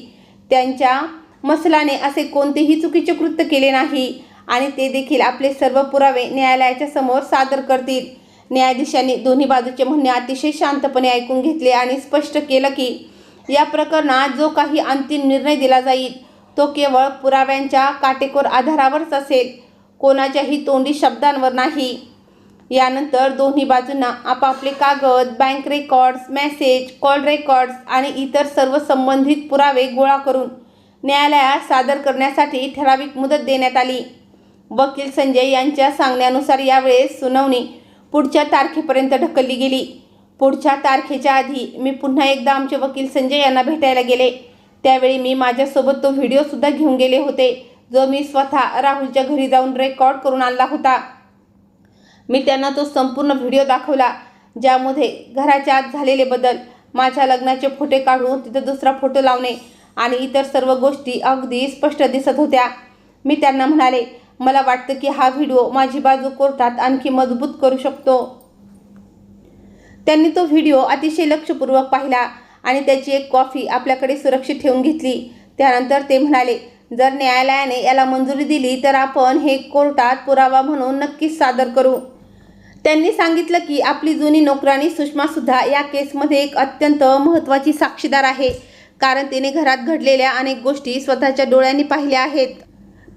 त्यांच्या मसलाने असे कोणतेही चुकीचे कृत्य केले नाही आणि ते देखील आपले सर्व पुरावे न्यायालयाच्या समोर सादर करतील. न्यायाधीशांनी दोन्ही बाजूचे म्हणणे अतिशय शांतपणे ऐकून घेतले आणि स्पष्ट केलं की या प्रकरणात जो काही अंतिम निर्णय दिला जाईल तो केवळ पुराव्यांच्या काटेकोर आधारावरच असेल, कोणाच्याही तोंडी शब्दांवर नाही. यानंतर दोन्ही बाजूंना आपापले कागद, bank records, message, call records आणि इतर सर्व संबंधित पुरावे गोळा करून न्यायालयात सादर करण्यासाठी ठराविक मुदत देण्यात आली. वकील संजय यांच्या सांगण्यानुसार यावेळेस सुनावणी पुढच्या तारखेपर्यंत ढकलली गेली. पुढच्या तारखेच्या आधी मी पुन्हा एकदा आमचे वकील संजय यांना भेटायला गेले. त्यावेळी मी माझ्यासोबत तो व्हिडिओसुद्धा घेऊन गेले होते, जो मी स्वतः राहुलच्या घरी जाऊन रेकॉर्ड करून आणला होता. मी त्यांना तो संपूर्ण व्हिडिओ दाखवला, ज्यामध्ये घराच्या आत झालेले बदल, माझ्या लग्नाचे फोटो काढून तिथे दुसरा फोटो लावणे आणि इतर सर्व गोष्टी अगदी स्पष्ट दिसत होत्या. मी त्यांना म्हणाले, मला वाटतं की हा व्हिडिओ माझी बाजू कोर्टात आणखी मजबूत करू शकतो. त्यांनी तो व्हिडिओ अतिशय लक्षपूर्वक पाहिला आणि त्याची एक कॉपी आपल्याकडे सुरक्षित ठेवून घेतली. त्यानंतर ते म्हणाले, जर न्यायालयाने याला मंजुरी दिली तर आपण हे कोर्टात पुरावा म्हणून नक्कीच सादर करू. त्यांनी सांगितलं की आपली जुनी नोकराणी सुषमासुद्धा या केसमध्ये एक अत्यंत महत्त्वाची साक्षीदार आहे, कारण तिने घरात घडलेल्या अनेक गोष्टी स्वतःच्या डोळ्यांनी पाहिल्या आहेत.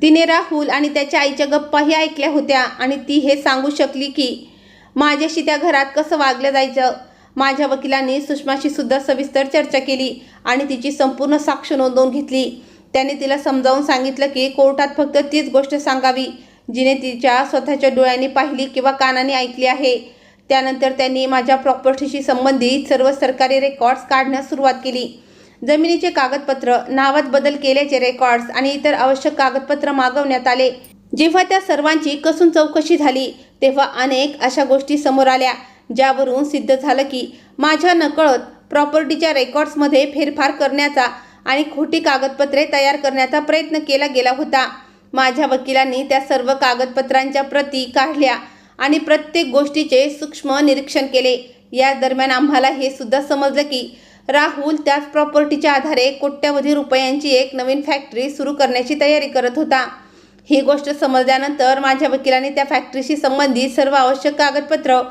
तिने राहुल आणि त्याच्या आईच्या गप्पाही ऐकल्या होत्या आणि ती हे सांगू शकली की माझ्याशी त्या घरात कसं वागलं जायचं. माझ्या वकिलांनी सुषमाशी सुद्धा सविस्तर चर्चा केली आणि तिची संपूर्ण साक्ष नोंदवून घेतली. त्यांनी तिला समजावून सांगितलं की कोर्टात फक्त तीच गोष्ट सांगावी जिने तिच्या स्वतःच्या डोळ्यांनी पाहिली किंवा कानाने ऐकली आहे. त्यानंतर त्यांनी माझ्या प्रॉपर्टीशी संबंधित सर्व सरकारी रेकॉर्ड्स काढण्यास सुरुवात केली. जमिनीचे कागदपत्र, नावात बदल केल्याचे रेकॉर्ड्स आणि इतर आवश्यक कागदपत्र मागवण्यात आले. जेव्हा त्या सर्वांची कसून चौकशी झाली तेव्हा अनेक अशा गोष्टी समोर आल्या, ज्यावरून सिद्ध झालं की माझ्या नकळत प्रॉपर्टीच्या रेकॉर्ड्समध्ये फेरफार करण्याचा आणि खोटी कागदपत्रे तयार करण्याचा प्रयत्न केला गेला होता. माझ्या वकिलांनी त्या सर्व कागदपत्रांच्या प्रती काढल्या आणि प्रत्येक गोष्टीचे सूक्ष्म निरीक्षण केले. या दरम्यान आम्हाला हे सुद्धा समजलं की राहुल त्याच प्रॉपर्टीच्या आधारे कोट्यवधी रुपयांची एक नवीन फॅक्टरी सुरू करण्याची तयारी करत होता. ही गोष्ट समजल्यानंतर माझ्या वकिलांनी त्या फॅक्टरीशी संबंधित सर्व आवश्यक कागदपत्र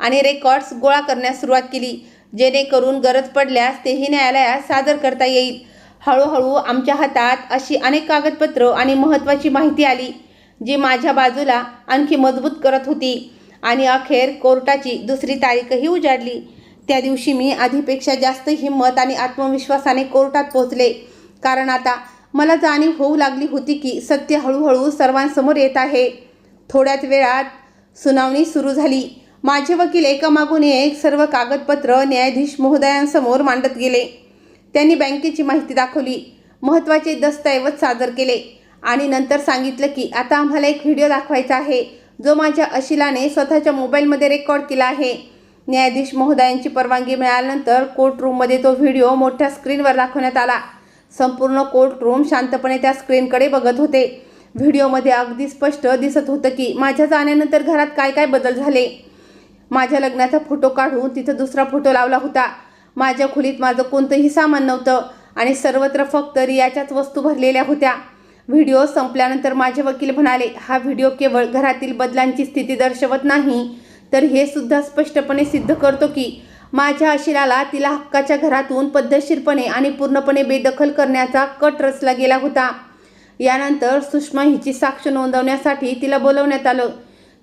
आणि रेकॉर्ड्स गोळा करण्यास सुरुवात केली, जेणेकरून गरज पडल्यास तेही न्यायालयात सादर करता येईल. हळूहळू आमच्या हातात अशी अनेक कागदपत्र आणि महत्त्वाची माहिती आली, जी माझ्या बाजूला आणखी मजबूत करत होती आणि अखेर कोर्टाची दुसरी तारीखही उजाडली. त्या दिवशी मी आधीपेक्षा जास्त हिंमत आणि आत्मविश्वासाने कोर्टात पोहोचले, कारण आता मला जाणीव होऊ लागली होती की सत्य हळूहळू सर्वांसमोर येत आहे. थोड्याच वेळात सुनावणी सुरू झाली. माझे वकील एकामागून एक सर्व कागदपत्र न्यायाधीश महोदयांसमोर मांडत गेले. त्यांनी बँकेची माहिती दाखवली, महत्त्वाचे दस्तऐवज सादर केले आणि नंतर सांगितलं की आता आम्हाला एक व्हिडिओ दाखवायचा आहे, जो माझ्या अशिलाने स्वतःच्या मोबाईलमध्ये रेकॉर्ड केला आहे. न्यायाधीश महोदयांची परवानगी मिळाल्यानंतर कोर्ट रूममध्ये तो व्हिडिओ मोठ्या स्क्रीनवर दाखवण्यात आला. संपूर्ण कोर्ट रूम शांतपणे त्या स्क्रीनकडे बघत होते. व्हिडिओमध्ये अगदी स्पष्ट दिसत होतं की माझ्या जाण्यानंतर घरात काय काय बदल झाले. माझ्या लग्नाचा फोटो काढून तिथं दुसरा फोटो लावला होता. माझ्या खोलीत माझं कोणतंही सामान नव्हतं आणि सर्वत्र फक्त रियाच्याच वस्तू भरलेल्या होत्या. व्हिडिओ संपल्यानंतर माझे वकील म्हणाले, हा व्हिडिओ केवळ घरातील बदलांची स्थिती दर्शवत नाही, तर हे सुद्धा स्पष्टपणे सिद्ध करतो की माझ्या अशिलाला तिला हक्काच्या घरातून पद्धतशीरपणे आणि पूर्णपणे बेदखल करण्याचा कट रचला गेला होता. यानंतर सुषमा हिची साक्ष नोंदवण्यासाठी तिला बोलवण्यात आलं.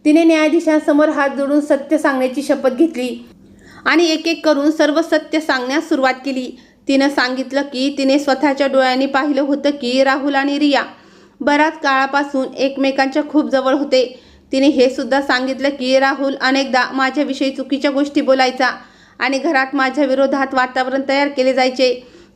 तिने न्यायाधीशांसमोर हात जोडून सत्य सांगण्याची शपथ घेतली आणि एक एक करून सर्व सत्य सांगण्यास सुरुवात केली. तिनं सांगितलं की तिने स्वतःच्या डोळ्यांनी पाहिलं होतं की राहुल आणि रिया बराच काळापासून एकमेकांच्या खूप जवळ होते. तिने हे सुद्धा सांगितलं की राहुल अनेकदा माझ्याविषयी चुकीच्या गोष्टी बोलायचा आणि घरात माझ्या विरोधात वातावरण तयार केले जायचे.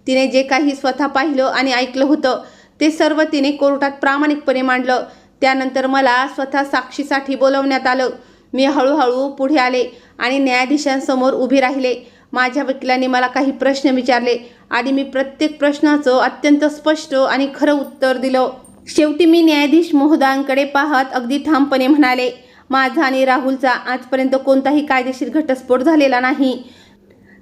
तिने जे काही स्वतः पाहिलं आणि ऐकलं होतं ते सर्व तिने कोर्टात प्रामाणिकपणे मांडलं. त्यानंतर मला स्वतः साक्षीसाठी बोलवण्यात आलं. मी हळूहळू पुढे आले आणि न्यायाधीशांसमोर उभी राहिले. माझ्या वकिलांनी मला काही प्रश्न विचारले आणि मी प्रत्येक प्रश्नाचं अत्यंत स्पष्ट आणि खरं उत्तर दिलं. शेवटी मी न्यायाधीश महोदयांकडे पाहत अगदी ठामपणे म्हणाले, माझा आणि राहुलचा आजपर्यंत कोणताही कायदेशीर घटस्फोट झालेला नाही.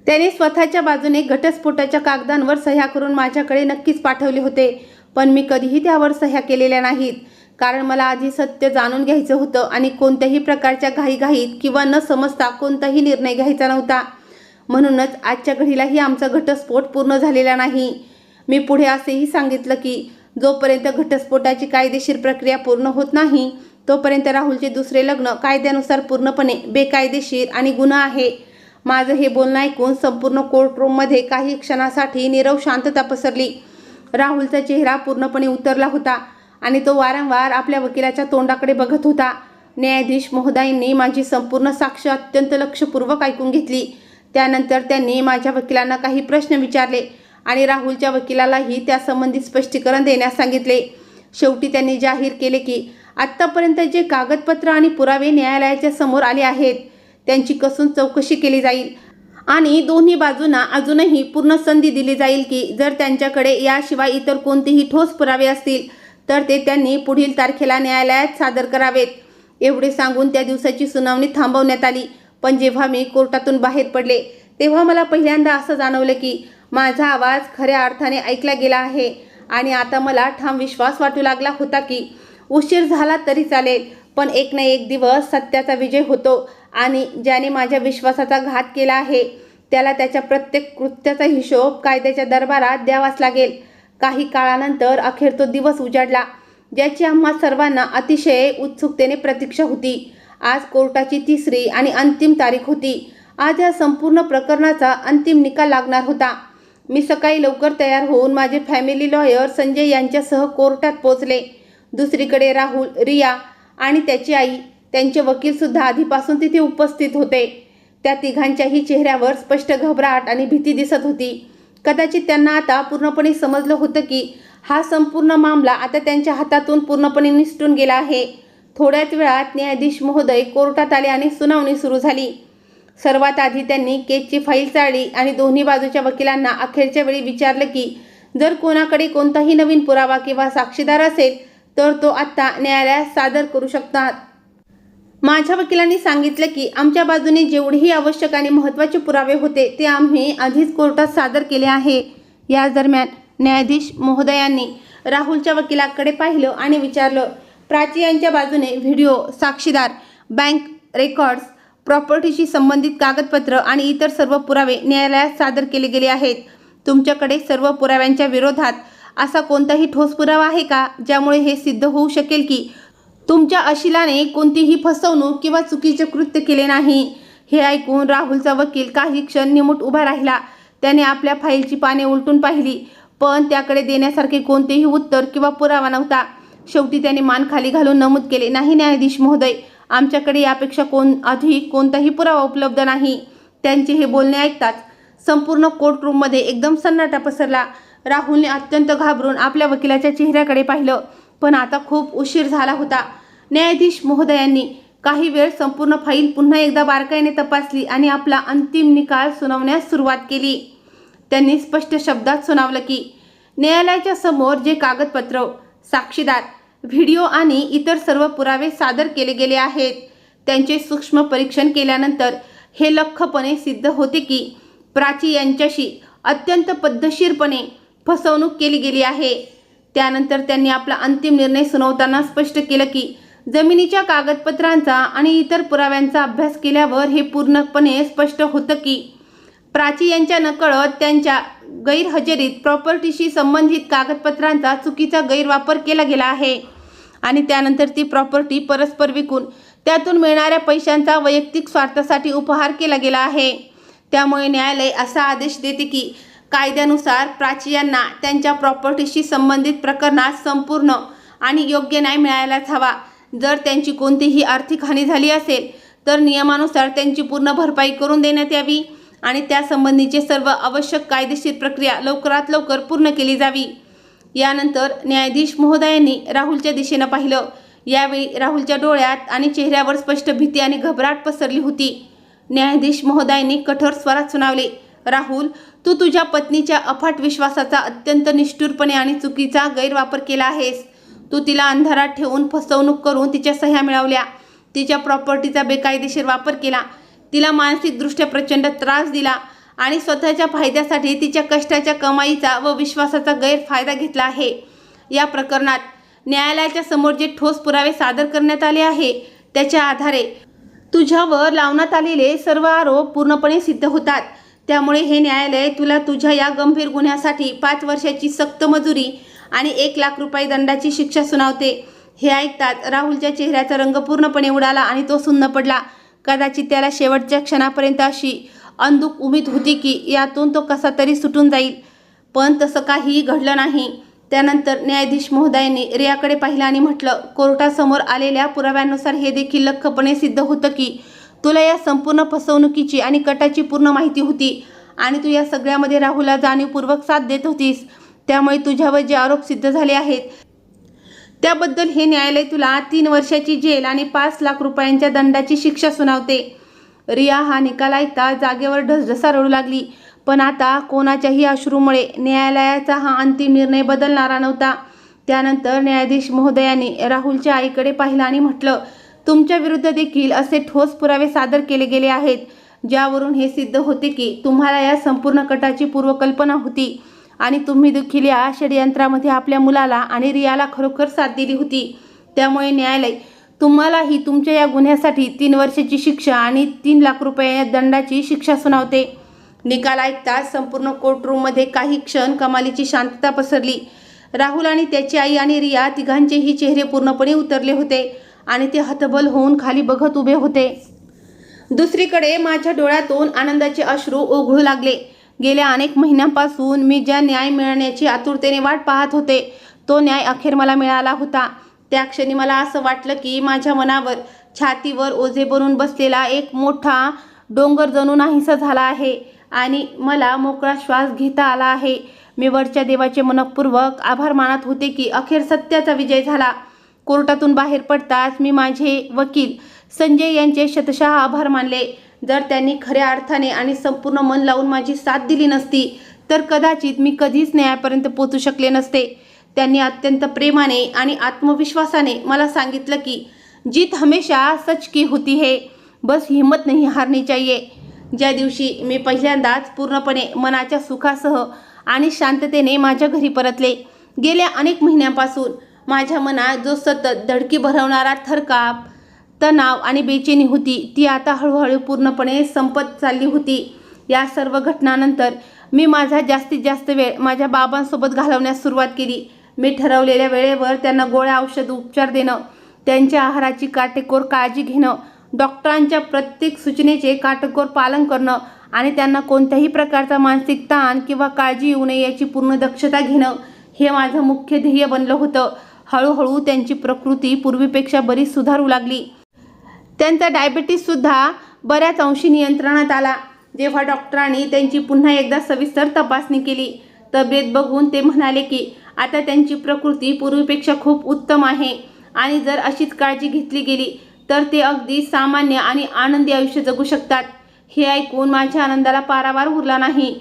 त्याने स्वतःच्या बाजूने घटस्फोटाच्या कागदांवर सह्या करून माझ्याकडे नक्कीच पाठवले होते, पण मी कधीही त्यावर सह्या केलेल्या नाहीत, कारण मला आधी सत्य जाणून घ्यायचं होतं आणि कोणत्याही प्रकारच्या घाईघाईत किंवा न समजता कोणताही निर्णय घ्यायचा नव्हता. म्हणूनच आजच्या घडीलाही आमचा घटस्फोट पूर्ण झालेला नाही. मी पुढे असेही सांगितलं की जोपर्यंत घटस्फोटाची कायदेशीर प्रक्रिया पूर्ण होत नाही तोपर्यंत राहुलचे दुसरे लग्न कायद्यानुसार पूर्णपणे बेकायदेशीर आणि गुन्हा आहे. माझं हे बोलणं ऐकून संपूर्ण कोर्टरूममध्ये काही क्षणासाठी नीरव शांतता पसरली. राहुलचा चेहरा पूर्णपणे उतरला होता आणि तो वारंवार आपल्या वकिलाच्या तोंडाकडे बघत होता. न्यायाधीश महोदयांनी माझी संपूर्ण साक्ष अत्यंत लक्षपूर्वक ऐकून घेतली. त्यानंतर त्यांनी माझ्या वकिलांना काही प्रश्न विचारले आणि राहुलच्या वकिलालाही त्यासंबंधी स्पष्टीकरण देण्यास सांगितले. शेवटी त्यांनी जाहीर केले की आत्तापर्यंत जे कागदपत्र आणि पुरावे न्यायालयाच्या समोर आले आहेत त्यांची कसून चौकशी केली जाईल आणि दोन्ही बाजूंना अजूनही पूर्ण संधी दिली जाईल की जर त्यांच्याकडे याशिवाय इतर कोणतेही ठोस पुरावे असतील तर ते त्यांनी पुढील तारखेला न्यायालयात सादर करावेत. एवढे सांगून त्या दिवसाची सुनावणी थांबवण्यात आली. पण जेव्हा मी कोर्टातून बाहेर पडले तेव्हा मला पहिल्यांदा असं जाणवलं की माझा आवाज खऱ्या अर्थाने ऐकला गेला आहे आणि आता मला ठाम विश्वास वाटू लागला होता की उशीर झाला तरी चालेल, पण एक ना एक दिवस सत्याचा विजय होतो आणि ज्याने माझ्या विश्वासाचा घात केला आहे त्याला त्याच्या प्रत्येक कृत्याचा हिशोब कायद्याच्या दरबारात द्यावाच लागेल. काही काळानंतर अखेर तो दिवस उजाडला ज्याची आम्हा सर्वांना अतिशय उत्सुकतेने प्रतीक्षा होती. आज कोर्टाची तिसरी आणि अंतिम तारीख होती. आज या संपूर्ण प्रकरणाचा अंतिम निकाल लागणार होता. मी सकाळी लवकर तयार होऊन माझे फॅमिली लॉयर संजय यांच्यासह कोर्टात पोहोचले. दुसरीकडे राहुल, रिया आणि त्याची आई, त्यांचे वकीलसुद्धा आधीपासून तिथे उपस्थित होते. त्या तिघांच्याही चेहऱ्यावर स्पष्ट घबराट आणि भीती दिसत होती. कदाचित त्यांना आता पूर्णपणे समजलं होतं की हा संपूर्ण मामला आता त्यांच्या हातातून पूर्णपणे निसटून गेला आहे. थोड्याच वेळात न्यायाधीश महोदय कोर्टात आले आणि सुनावणी सुरू झाली. सर्वात आधी त्यांनी केसची फाईल चाळली आणि दोन्ही बाजूच्या वकिलांना अखेरच्या वेळी विचारलं की जर कोणाकडे कोणताही नवीन पुरावा किंवा साक्षीदार असेल तर तो आत्ता न्यायालयात सादर करू शकतात. माझ्या वकिलांनी सांगितलं की आमच्या बाजूने जेवढेही आवश्यक आणि महत्त्वाचे पुरावे होते ते आम्ही आधीच कोर्टात सादर केले आहे. याच दरम्यान न्यायाधीश महोदयांनी राहुलच्या वकिलाकडे पाहिलं आणि विचारलं, प्राची यांच्या बाजूने व्हिडिओ, साक्षीदार, बँक रेकॉर्ड्स, प्रॉपर्टीशी संबंधित कागदपत्र आणि इतर सर्व पुरावे न्यायालयात सादर केले गेले आहेत. तुमच्याकडे सर्व पुराव्यांच्या विरोधात असा कोणताही ठोस पुरावा आहे का ज्यामुळे हे सिद्ध होऊ शकेल की तुमच्या अशिलाने कोणतीही फसवणूक किंवा चुकीचे कृत्य केले नाही? हे ऐकून राहुलचा वकील काही क्षण निमूट उभा राहिला. त्याने आपल्या फाईलची पाने उलटून पाहिली, पण त्याकडे देण्यासारखे कोणतेही उत्तर किंवा पुरावा नव्हता. शेवटी त्याने मान खाली घालून नमूद केले, नाही न्यायाधीश महोदय, आमच्याकडे यापेक्षा अधिक कोणताही पुरावा उपलब्ध नाही. त्यांचे हे बोलणे ऐकताच संपूर्ण कोर्टरूममध्ये एकदम सन्नाटा पसरला. राहुलने अत्यंत घाबरून आपल्या वकिलाच्या चेहऱ्याकडे पाहिलं, पण आता खूप उशीर झाला होता. न्यायाधीश महोदयांनी काही वेळ संपूर्ण फाईल पुन्हा एकदा बारकाईने तपासली आणि आपला अंतिम निकाल सुनावण्यास सुरुवात केली. त्यांनी स्पष्ट शब्दात सुनावलं की न्यायालयाच्या समोर जे कागदपत्र, साक्षीदार, व्हिडिओ आणि इतर सर्व पुरावे सादर केले गेले आहेत त्यांचे सूक्ष्म परीक्षण केल्यानंतर हे लख्खपणे सिद्ध होते की प्राची यांच्याशी अत्यंत पद्धतशीरपणे फसवणूक केली गेली आहे. त्यानंतर त्यांनी आपला अंतिम निर्णय सुनावताना स्पष्ट केलं की जमिनीच्या कागदपत्रांचा आणि इतर पुराव्यांचा अभ्यास केल्यावर हे पूर्णपणे स्पष्ट होतं की प्राची यांच्या नकळत त्यांच्या गैरहजेरीत प्रॉपर्टीशी संबंधित कागदपत्रांचा चुकीचा गैरवापर केला गेला आहे आणि त्यानंतर ती प्रॉपर्टी परस्पर विकून त्यातून मिळणाऱ्या पैशांचा वैयक्तिक स्वार्थासाठी उपहार केला गेला आहे। त्यामुळे न्यायालय असा आदेश देते की कायद्यानुसार प्राची यांना त्यांच्या प्रॉपर्टीशी संबंधित प्रकरणात संपूर्ण आणि योग्य न्याय मिळायलाच हवा। जर त्यांची कोणतीही आर्थिक हानी झाली असेल तर नियमानुसार त्यांची पूर्ण भरपाई करून देण्यात यावी आणि त्यासंबंधीचे सर्व आवश्यक कायदेशीर प्रक्रिया लवकरात लवकर पूर्ण केली जावी। यानंतर न्यायाधीश महोदयांनी राहुलच्या दिशेनं पाहिलं। यावेळी राहुलच्या डोळ्यात आणि चेहऱ्यावर स्पष्ट भीती आणि घबराट पसरली होती। न्यायाधीश महोदयांनी कठोर स्वरात सुनावले, राहुल, तू तुझ्या पत्नीच्या अफाट विश्वासाचा अत्यंत निष्ठुरपणे आणि चुकीचा गैरवापर केला आहेस। तू तिला अंधारात ठेवून फसवणूक करून तिच्या सह्या मिळवल्या, तिच्या प्रॉपर्टीचा बेकायदेशीर वापर केला, तिला मानसिकदृष्ट्या प्रचंड त्रास दिला आणि स्वतःच्या फायद्यासाठी तिच्या कष्टाच्या कमाईचा व विश्वासाचा गैरफायदा घेतला आहे। या प्रकरणात न्यायालयाच्या समोर जे ठोस पुरावे सादर करण्यात आले आहे त्याच्या आधारे तुझ्यावर लावण्यात आलेले सर्व आरोप पूर्णपणे सिद्ध होतात। त्यामुळे हे न्यायालय तुला तुझ्या या गंभीर गुन्ह्यासाठी 5 वर्षाची सक्त मजुरी आणि 1 लाख रुपये दंडाची शिक्षा सुनावते। हे ऐकताच राहुलच्या चेहऱ्याचा रंग पूर्णपणे उडाला आणि तो सुन्न पडला। कदाचित त्याला शेवटच्या क्षणापर्यंत अशी अंधुक उमेद होती की यातून तो कसा तरी सुटून जाईल, पण तसं काहीही घडलं नाही। त्यानंतर न्यायाधीश महोदयांनी रियाकडे पाहिलं आणि म्हटलं, कोर्टासमोर आलेल्या पुराव्यानुसार हे देखील लख्खपणे सिद्ध होतं की तुला या संपूर्ण फसवणुकीची आणि कटाची पूर्ण माहिती होती आणि तू या सगळ्यामध्ये राहुलला जाणीवपूर्वक साथ देत होतीस। त्यामुळे तुझ्यावर जे आरोप सिद्ध झाले आहेत त्याबद्दल हे न्यायालय तुला 3 वर्षाची जेल आणि 5 लाख रुपयांच्या दंडाची शिक्षा सुनावते। रिया हा निकाल ऐकता जागेवर ढसढसा रडू लागली, पण आता कोणाच्याही अश्रूमुळे न्यायालयाचा हा अंतिम निर्णय बदलणारा नव्हता। त्यानंतर न्यायाधीश महोदयांनी राहुलच्या आईकडे पाहिलं आणि म्हटलं, तुमच्या विरुद्ध देखील असे ठोस पुरावे सादर केले गेले आहेत ज्यावरून हे सिद्ध होते की तुम्हाला या संपूर्ण कटाची पूर्वकल्पना होती आणि तुम्ही देखील या षडयंत्रामध्ये आपल्या मुलाला आणि रियाला खरोखर साथ दिली होती। त्यामुळे न्यायालय तुम्हालाही तुमच्या या गुन्ह्यासाठी 3 वर्षाची शिक्षा आणि 3 लाख रुपये दंडाची शिक्षा सुनावते। निकाल ऐकताच संपूर्ण कोर्टरूममध्ये काही क्षण कमालीची शांतता पसरली। राहुल आणि त्याची आई आणि रिया तिघांचेही चेहरे पूर्णपणे उतरले होते आणि ते हतबल होऊन खाली बघत उभे होते। दुसरीकडे माझ्या डोळ्यातून आनंदाचे अश्रू ओघळू लागले। गेल्या अनेक महिन्यांपासून मी ज्या न्याय मिळण्याची आतुरतेने वाट पाहत होते तो न्याय अखेर मला मिळाला होता। त्या क्षणी मला असं वाटलं की माझ्या मनावर छातीवर ओझे बनून बसलेला एक मोठा डोंगर जणू नाहीसा झाला आहे आणि मला मोकळा श्वास घेता आला आहे। मी वरच्या देवाचे मनपूर्वक आभार मानत होते की अखेर सत्याचा विजय झाला। कोर्टातून बाहेर पडताच मी माझे वकील संजय यांचे शतशः आभार मानले। जर त्यांनी खऱ्या अर्थाने आणि संपूर्ण मन लावून माझी साथ दिली नसती तर कदाचित मी कधीच न्यायापर्यंत पोहोचू शकले नसते। त्यांनी अत्यंत प्रेमाने आणि आत्मविश्वासाने मला सांगितलं की जीत हमेशा सच की होती है, बस हिम्मत नहीं हारनी चाहिए। ज्या दिवशी मी पहिल्यांदाच पूर्णपणे मनाच्या सुखासह आणि शांततेने माझ्या घरी परतले, गेल्या अनेक महिन्यांपासून माझ्या मनात जो सतत धडकी भरवणारा थरकाप, तणाव आणि बेचैनी होती ती आता हळूहळू पूर्णपणे संपत चालली होती। या सर्व घटनांनंतर मी माझा जास्तीत जास्त वेळ माझ्या बाबांसोबत घालवण्यास सुरुवात केली। मी ठरवलेल्या वेळेवर त्यांना गोळ्या औषध उपचार देणं, त्यांच्या आहाराची काटेकोर काळजी घेणं, डॉक्टरांच्या प्रत्येक सूचनेचे काटेकोर पालन करणं आणि त्यांना कोणत्याही प्रकारचा मानसिक ताण किंवा काळजी येऊ नये याची पूर्ण दक्षता घेणं हे माझं मुख्य ध्येय बनलं होतं। हळूहळू त्यांची प्रकृती पूर्वीपेक्षा बरीच सुधारू लागली। त्यांचा डायबिटीससुद्धा बऱ्याच अंशी नियंत्रणात आला। जेव्हा डॉक्टरांनी त्यांची पुन्हा एकदा सविस्तर तपासणी केली, तब्येत बघून ते म्हणाले की आता त्यांची प्रकृती पूर्वीपेक्षा खूप उत्तम आहे आणि जर अशीच काळजी घेतली गेली तर ते अगदी सामान्य आणि आनंदी आयुष्य जगू शकतात। हे ऐकून माझ्या आनंदाला पारावार उरला नाही,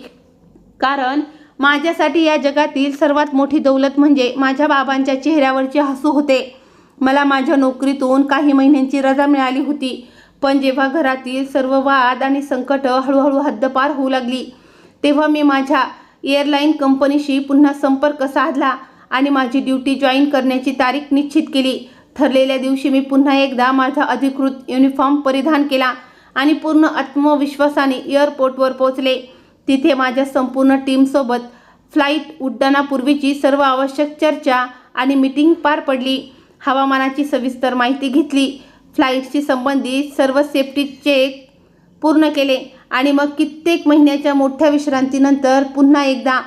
कारण माझ्यासाठी या जगातील सर्वात मोठी दौलत म्हणजे माझ्या बाबांच्या चेहऱ्यावरचे हसू होते। मला माझ्या नोकरीतून काही महिन्यांची रजा मिळाली होती, पण जेव्हा घरातील सर्व वाद आणि संकट हळूहळू हद्दपार होऊ लागली तेव्हा मी माझ्या एअरलाईन कंपनीशी पुन्हा संपर्क साधला आणि माझी ड्युटी जॉईन करण्याची तारीख निश्चित केली। ठरलेल्या दिवशी मी पुन्हा एकदा माझा अधिकृत युनिफॉर्म परिधान केला आणि पूर्ण आत्मविश्वासाने एअरपोर्टवर पोहोचले। तिथे माझ्या संपूर्ण टीमसोबत फ्लाईट उड्डाणापूर्वीची सर्व आवश्यक चर्चा आणि मीटिंग पार पडली. हवामानाची सविस्तर माहिती घेतली, फ्लाईटशी संबंधित सर्व सेफ्टी चेक पूर्ण केले आणि मग कित्येक महिन्याच्या मोठ्या विश्रांतीनंतर पुन्हा एकदा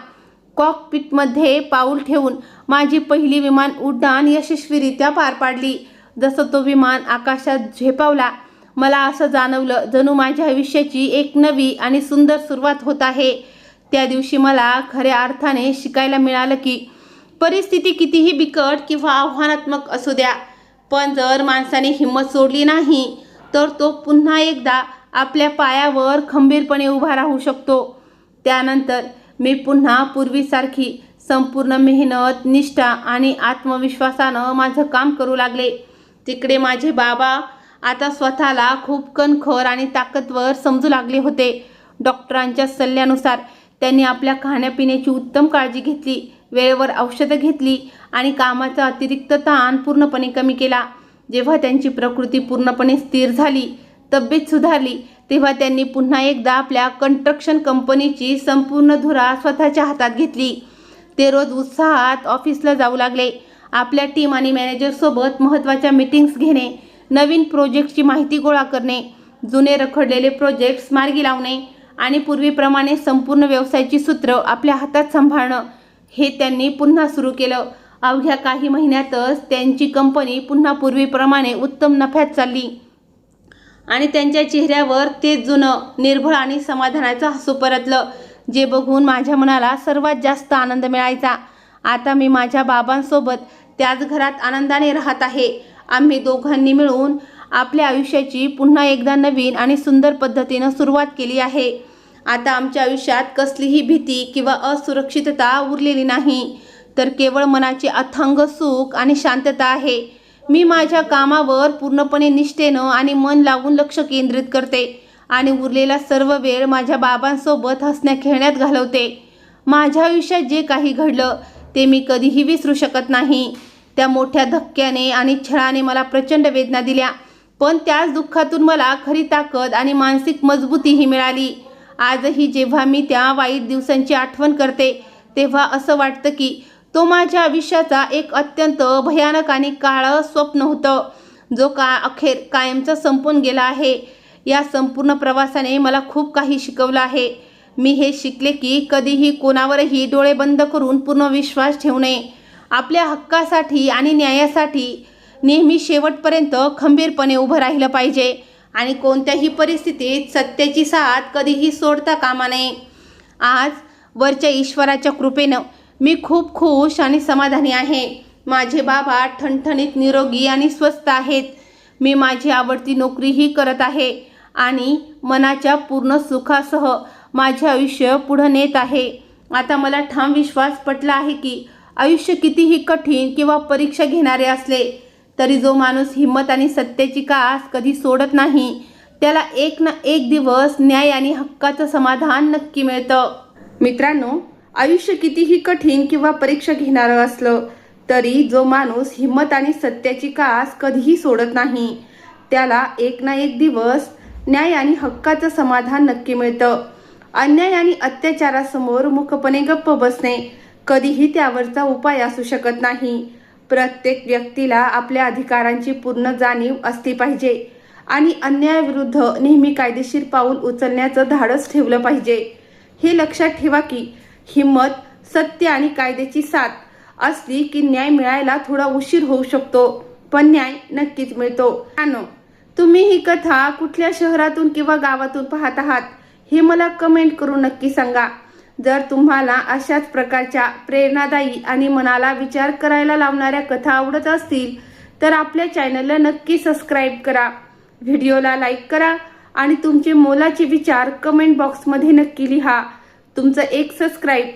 कॉकपिटमध्ये पाऊल ठेवून माझी पहिली विमान उड्डाण यशस्वीरित्या पार पाडली. जसं तो विमान आकाशात झेपावला, मला असं जाणवलं जणू माझ्या आयुष्याची एक नवी आणि सुंदर सुरुवात होत आहे. त्या दिवशी मला खऱ्या अर्थाने शिकायला मिळालं की परिस्थिती कितीही बिकट किंवा आव्हानात्मक असू द्या, पण जर माणसाने हिंमत सोडली नाही तर तो पुन्हा एकदा आपल्या पायावर खंबीरपणे उभा राहू शकतो. त्यानंतर मी पुन्हा पूर्वीसारखी संपूर्ण मेहनत, निष्ठा आणि आत्मविश्वासानं माझं काम करू लागले. तिकडे माझे बाबा आता स्वतःला खूप कणखर आणि ताकदवर समजू लागले होते. डॉक्टरांच्या सल्ल्यानुसार त्यांनी आपल्या खाण्यापिण्याची उत्तम काळजी घेतली, वेळेवर औषधं घेतली आणि कामाचा अतिरिक्त ताण पूर्णपणे कमी केला. जेव्हा त्यांची प्रकृती पूर्णपणे स्थिर झाली, तब्येत सुधारली, तेव्हा त्यांनी पुन्हा एकदा आपल्या कन्स्ट्रक्शन कंपनीची संपूर्ण धुरा स्वतःच्या हातात घेतली. ते रोज उत्साहात ऑफिसला जाऊ लागले. आपल्या टीम आणि मॅनेजरसोबत महत्त्वाच्या मीटिंग्स घेणे, नवीन प्रोजेक्टची माहिती गोळा करणे, जुने रखडलेले प्रोजेक्ट्स मार्गी लावणे आणि पूर्वीप्रमाणे संपूर्ण व्यवसायाची सूत्र आपल्या हातात सांभाळणं हे त्यांनी पुन्हा सुरू केलं. अवघ्या काही महिन्यातच त्यांची कंपनी पुन्हा पूर्वीप्रमाणे उत्तम नफ्यात चालली आणि त्यांच्या चेहऱ्यावर ते जुनं निर्भळ आणि समाधानाचं हसू परतलं, जे बघून माझ्या मनाला सर्वात जास्त आनंद मिळायचा. आता मी माझ्या बाबांसोबत त्याच घरात आनंदाने राहत आहे. आम्ही दोघांनी मिळून आपल्या आयुष्याची पुन्हा एकदा नवीन आणि सुंदर पद्धतीनं सुरुवात केली आहे. आता आमच्या आयुष्यात कसलीही भीती किंवा असुरक्षितता उरलेली नाही, तर केवळ मनाचे अथांग सुख आणि शांतता आहे. मी माझ्या कामावर पूर्णपणे निष्ठेनं आणि मन लावून लक्ष केंद्रित करते आणि उरलेला सर्व वेळ माझ्या बाबांसोबत हसण्या खेळण्यात घालवते. माझ्या आयुष्यात जे काही घडलं ते मी कधीही विसरू शकत नाही. त्या मोठ्या धक्क्याने आणि छळाने मला प्रचंड वेदना दिल्या, पण त्याच दुःखातून मला खरी ताकद आणि मानसिक मजबूतीही मिळाली. आजही जेव्हा मी त्या वाईट दिवसांची आठवण करते तेव्हा असं वाटतं की तो माझ्या आयुष्याचा एक अत्यंत भयानक आणि काळं स्वप्न होतं, जो अखेर कायमचा संपून गेला आहे. या संपूर्ण प्रवासाने मला खूप काही शिकवलं आहे. मी हे शिकले की कधीही कोणावरही डोळे बंद करून पूर्ण विश्वास ठेवू नये. आपल्या हक्कासाठी आणि न्यायासाठी नेहमी शेवटपर्यंत खंबीरपणे उभं राहिलं पाहिजे आणि कोणत्याही परिस्थितीत सत्याची साथ कधीही सोडता कामा नये. आज वरच्या ईश्वराच्या कृपेनं मी खूप खुश आणि समाधानी आहे. माझे बाबा ठणठणीत, निरोगी आणि स्वस्थ आहेत. मी माझी आवडती नोकरीही करत आहे आणि मनाच्या पूर्ण सुखासह माझे आयुष्य पुढे नेत आहे. आता मला ठाम विश्वास पटला आहे की आयुष्य कितीही कठीण किंवा परीक्षा घेणारे असले तरी जो माणूस हिंमत आणि सत्याची कास कधी सोडत नाही त्याला एक ना एक दिवस न्याय आणि हक्काचं समाधान नक्की मिळतं. मित्रांनो, आयुष्य कितीही कठीण किंवा परीक्षा घेणारं असलं तरी जो माणूस हिंमत आणि सत्याची कास कधीही सोडत नाही त्याला एक ना एक दिवस न्याय आणि हक्काचं समाधान नक्की मिळतं. अन्याय आणि अत्याचारासमोर मूकपणे गप्प बसणे कधीही त्यावरचा उपाय असू शकत नाही. प्रत्येक व्यक्तीला आपल्या अधिकारांची पूर्ण जाणीव असली पाहिजे आणि अन्यायाविरुद्ध नेहमी कायदेशीर पाऊल उचलण्याचं धाडस ठेवलं पाहिजे. हे लक्षात ठेवा की हिंमत, सत्य आणि कायद्याची साथ असली की न्याय मिळायला थोडा उशीर होऊ शकतो, पण न्याय नक्कीच मिळतो. तुम्ही ही कथा कुठल्या शहरातून किंवा गावातून पाहत आहात हे मला कमेंट करून नक्की सांगा. जर तुम्हाला अशाच प्रकारच्या प्रेरणादायी आणि मनाला विचार करायला लावणाऱ्या कथा आवडत असतील तर आपल्या चॅनलला नक्की सबस्क्राईब करा, व्हिडिओला लाईक करा आणि तुमचे मोलाचे विचार कमेंट बॉक्समध्ये नक्की लिहा. तुमचं एक सबस्क्राईब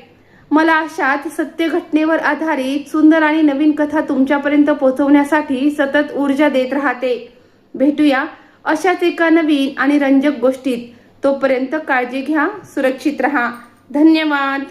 मला अशाच सत्य घटनेवर आधारित सुंदर आणि नवीन कथा तुमच्यापर्यंत पोहोचवण्यासाठी सतत ऊर्जा देत राहते. भेटूया अशाच एका नवीन आणि रंजक गोष्टीत. तोपर्यंत काळजी घ्या, सुरक्षित रहा. धन्यवाद.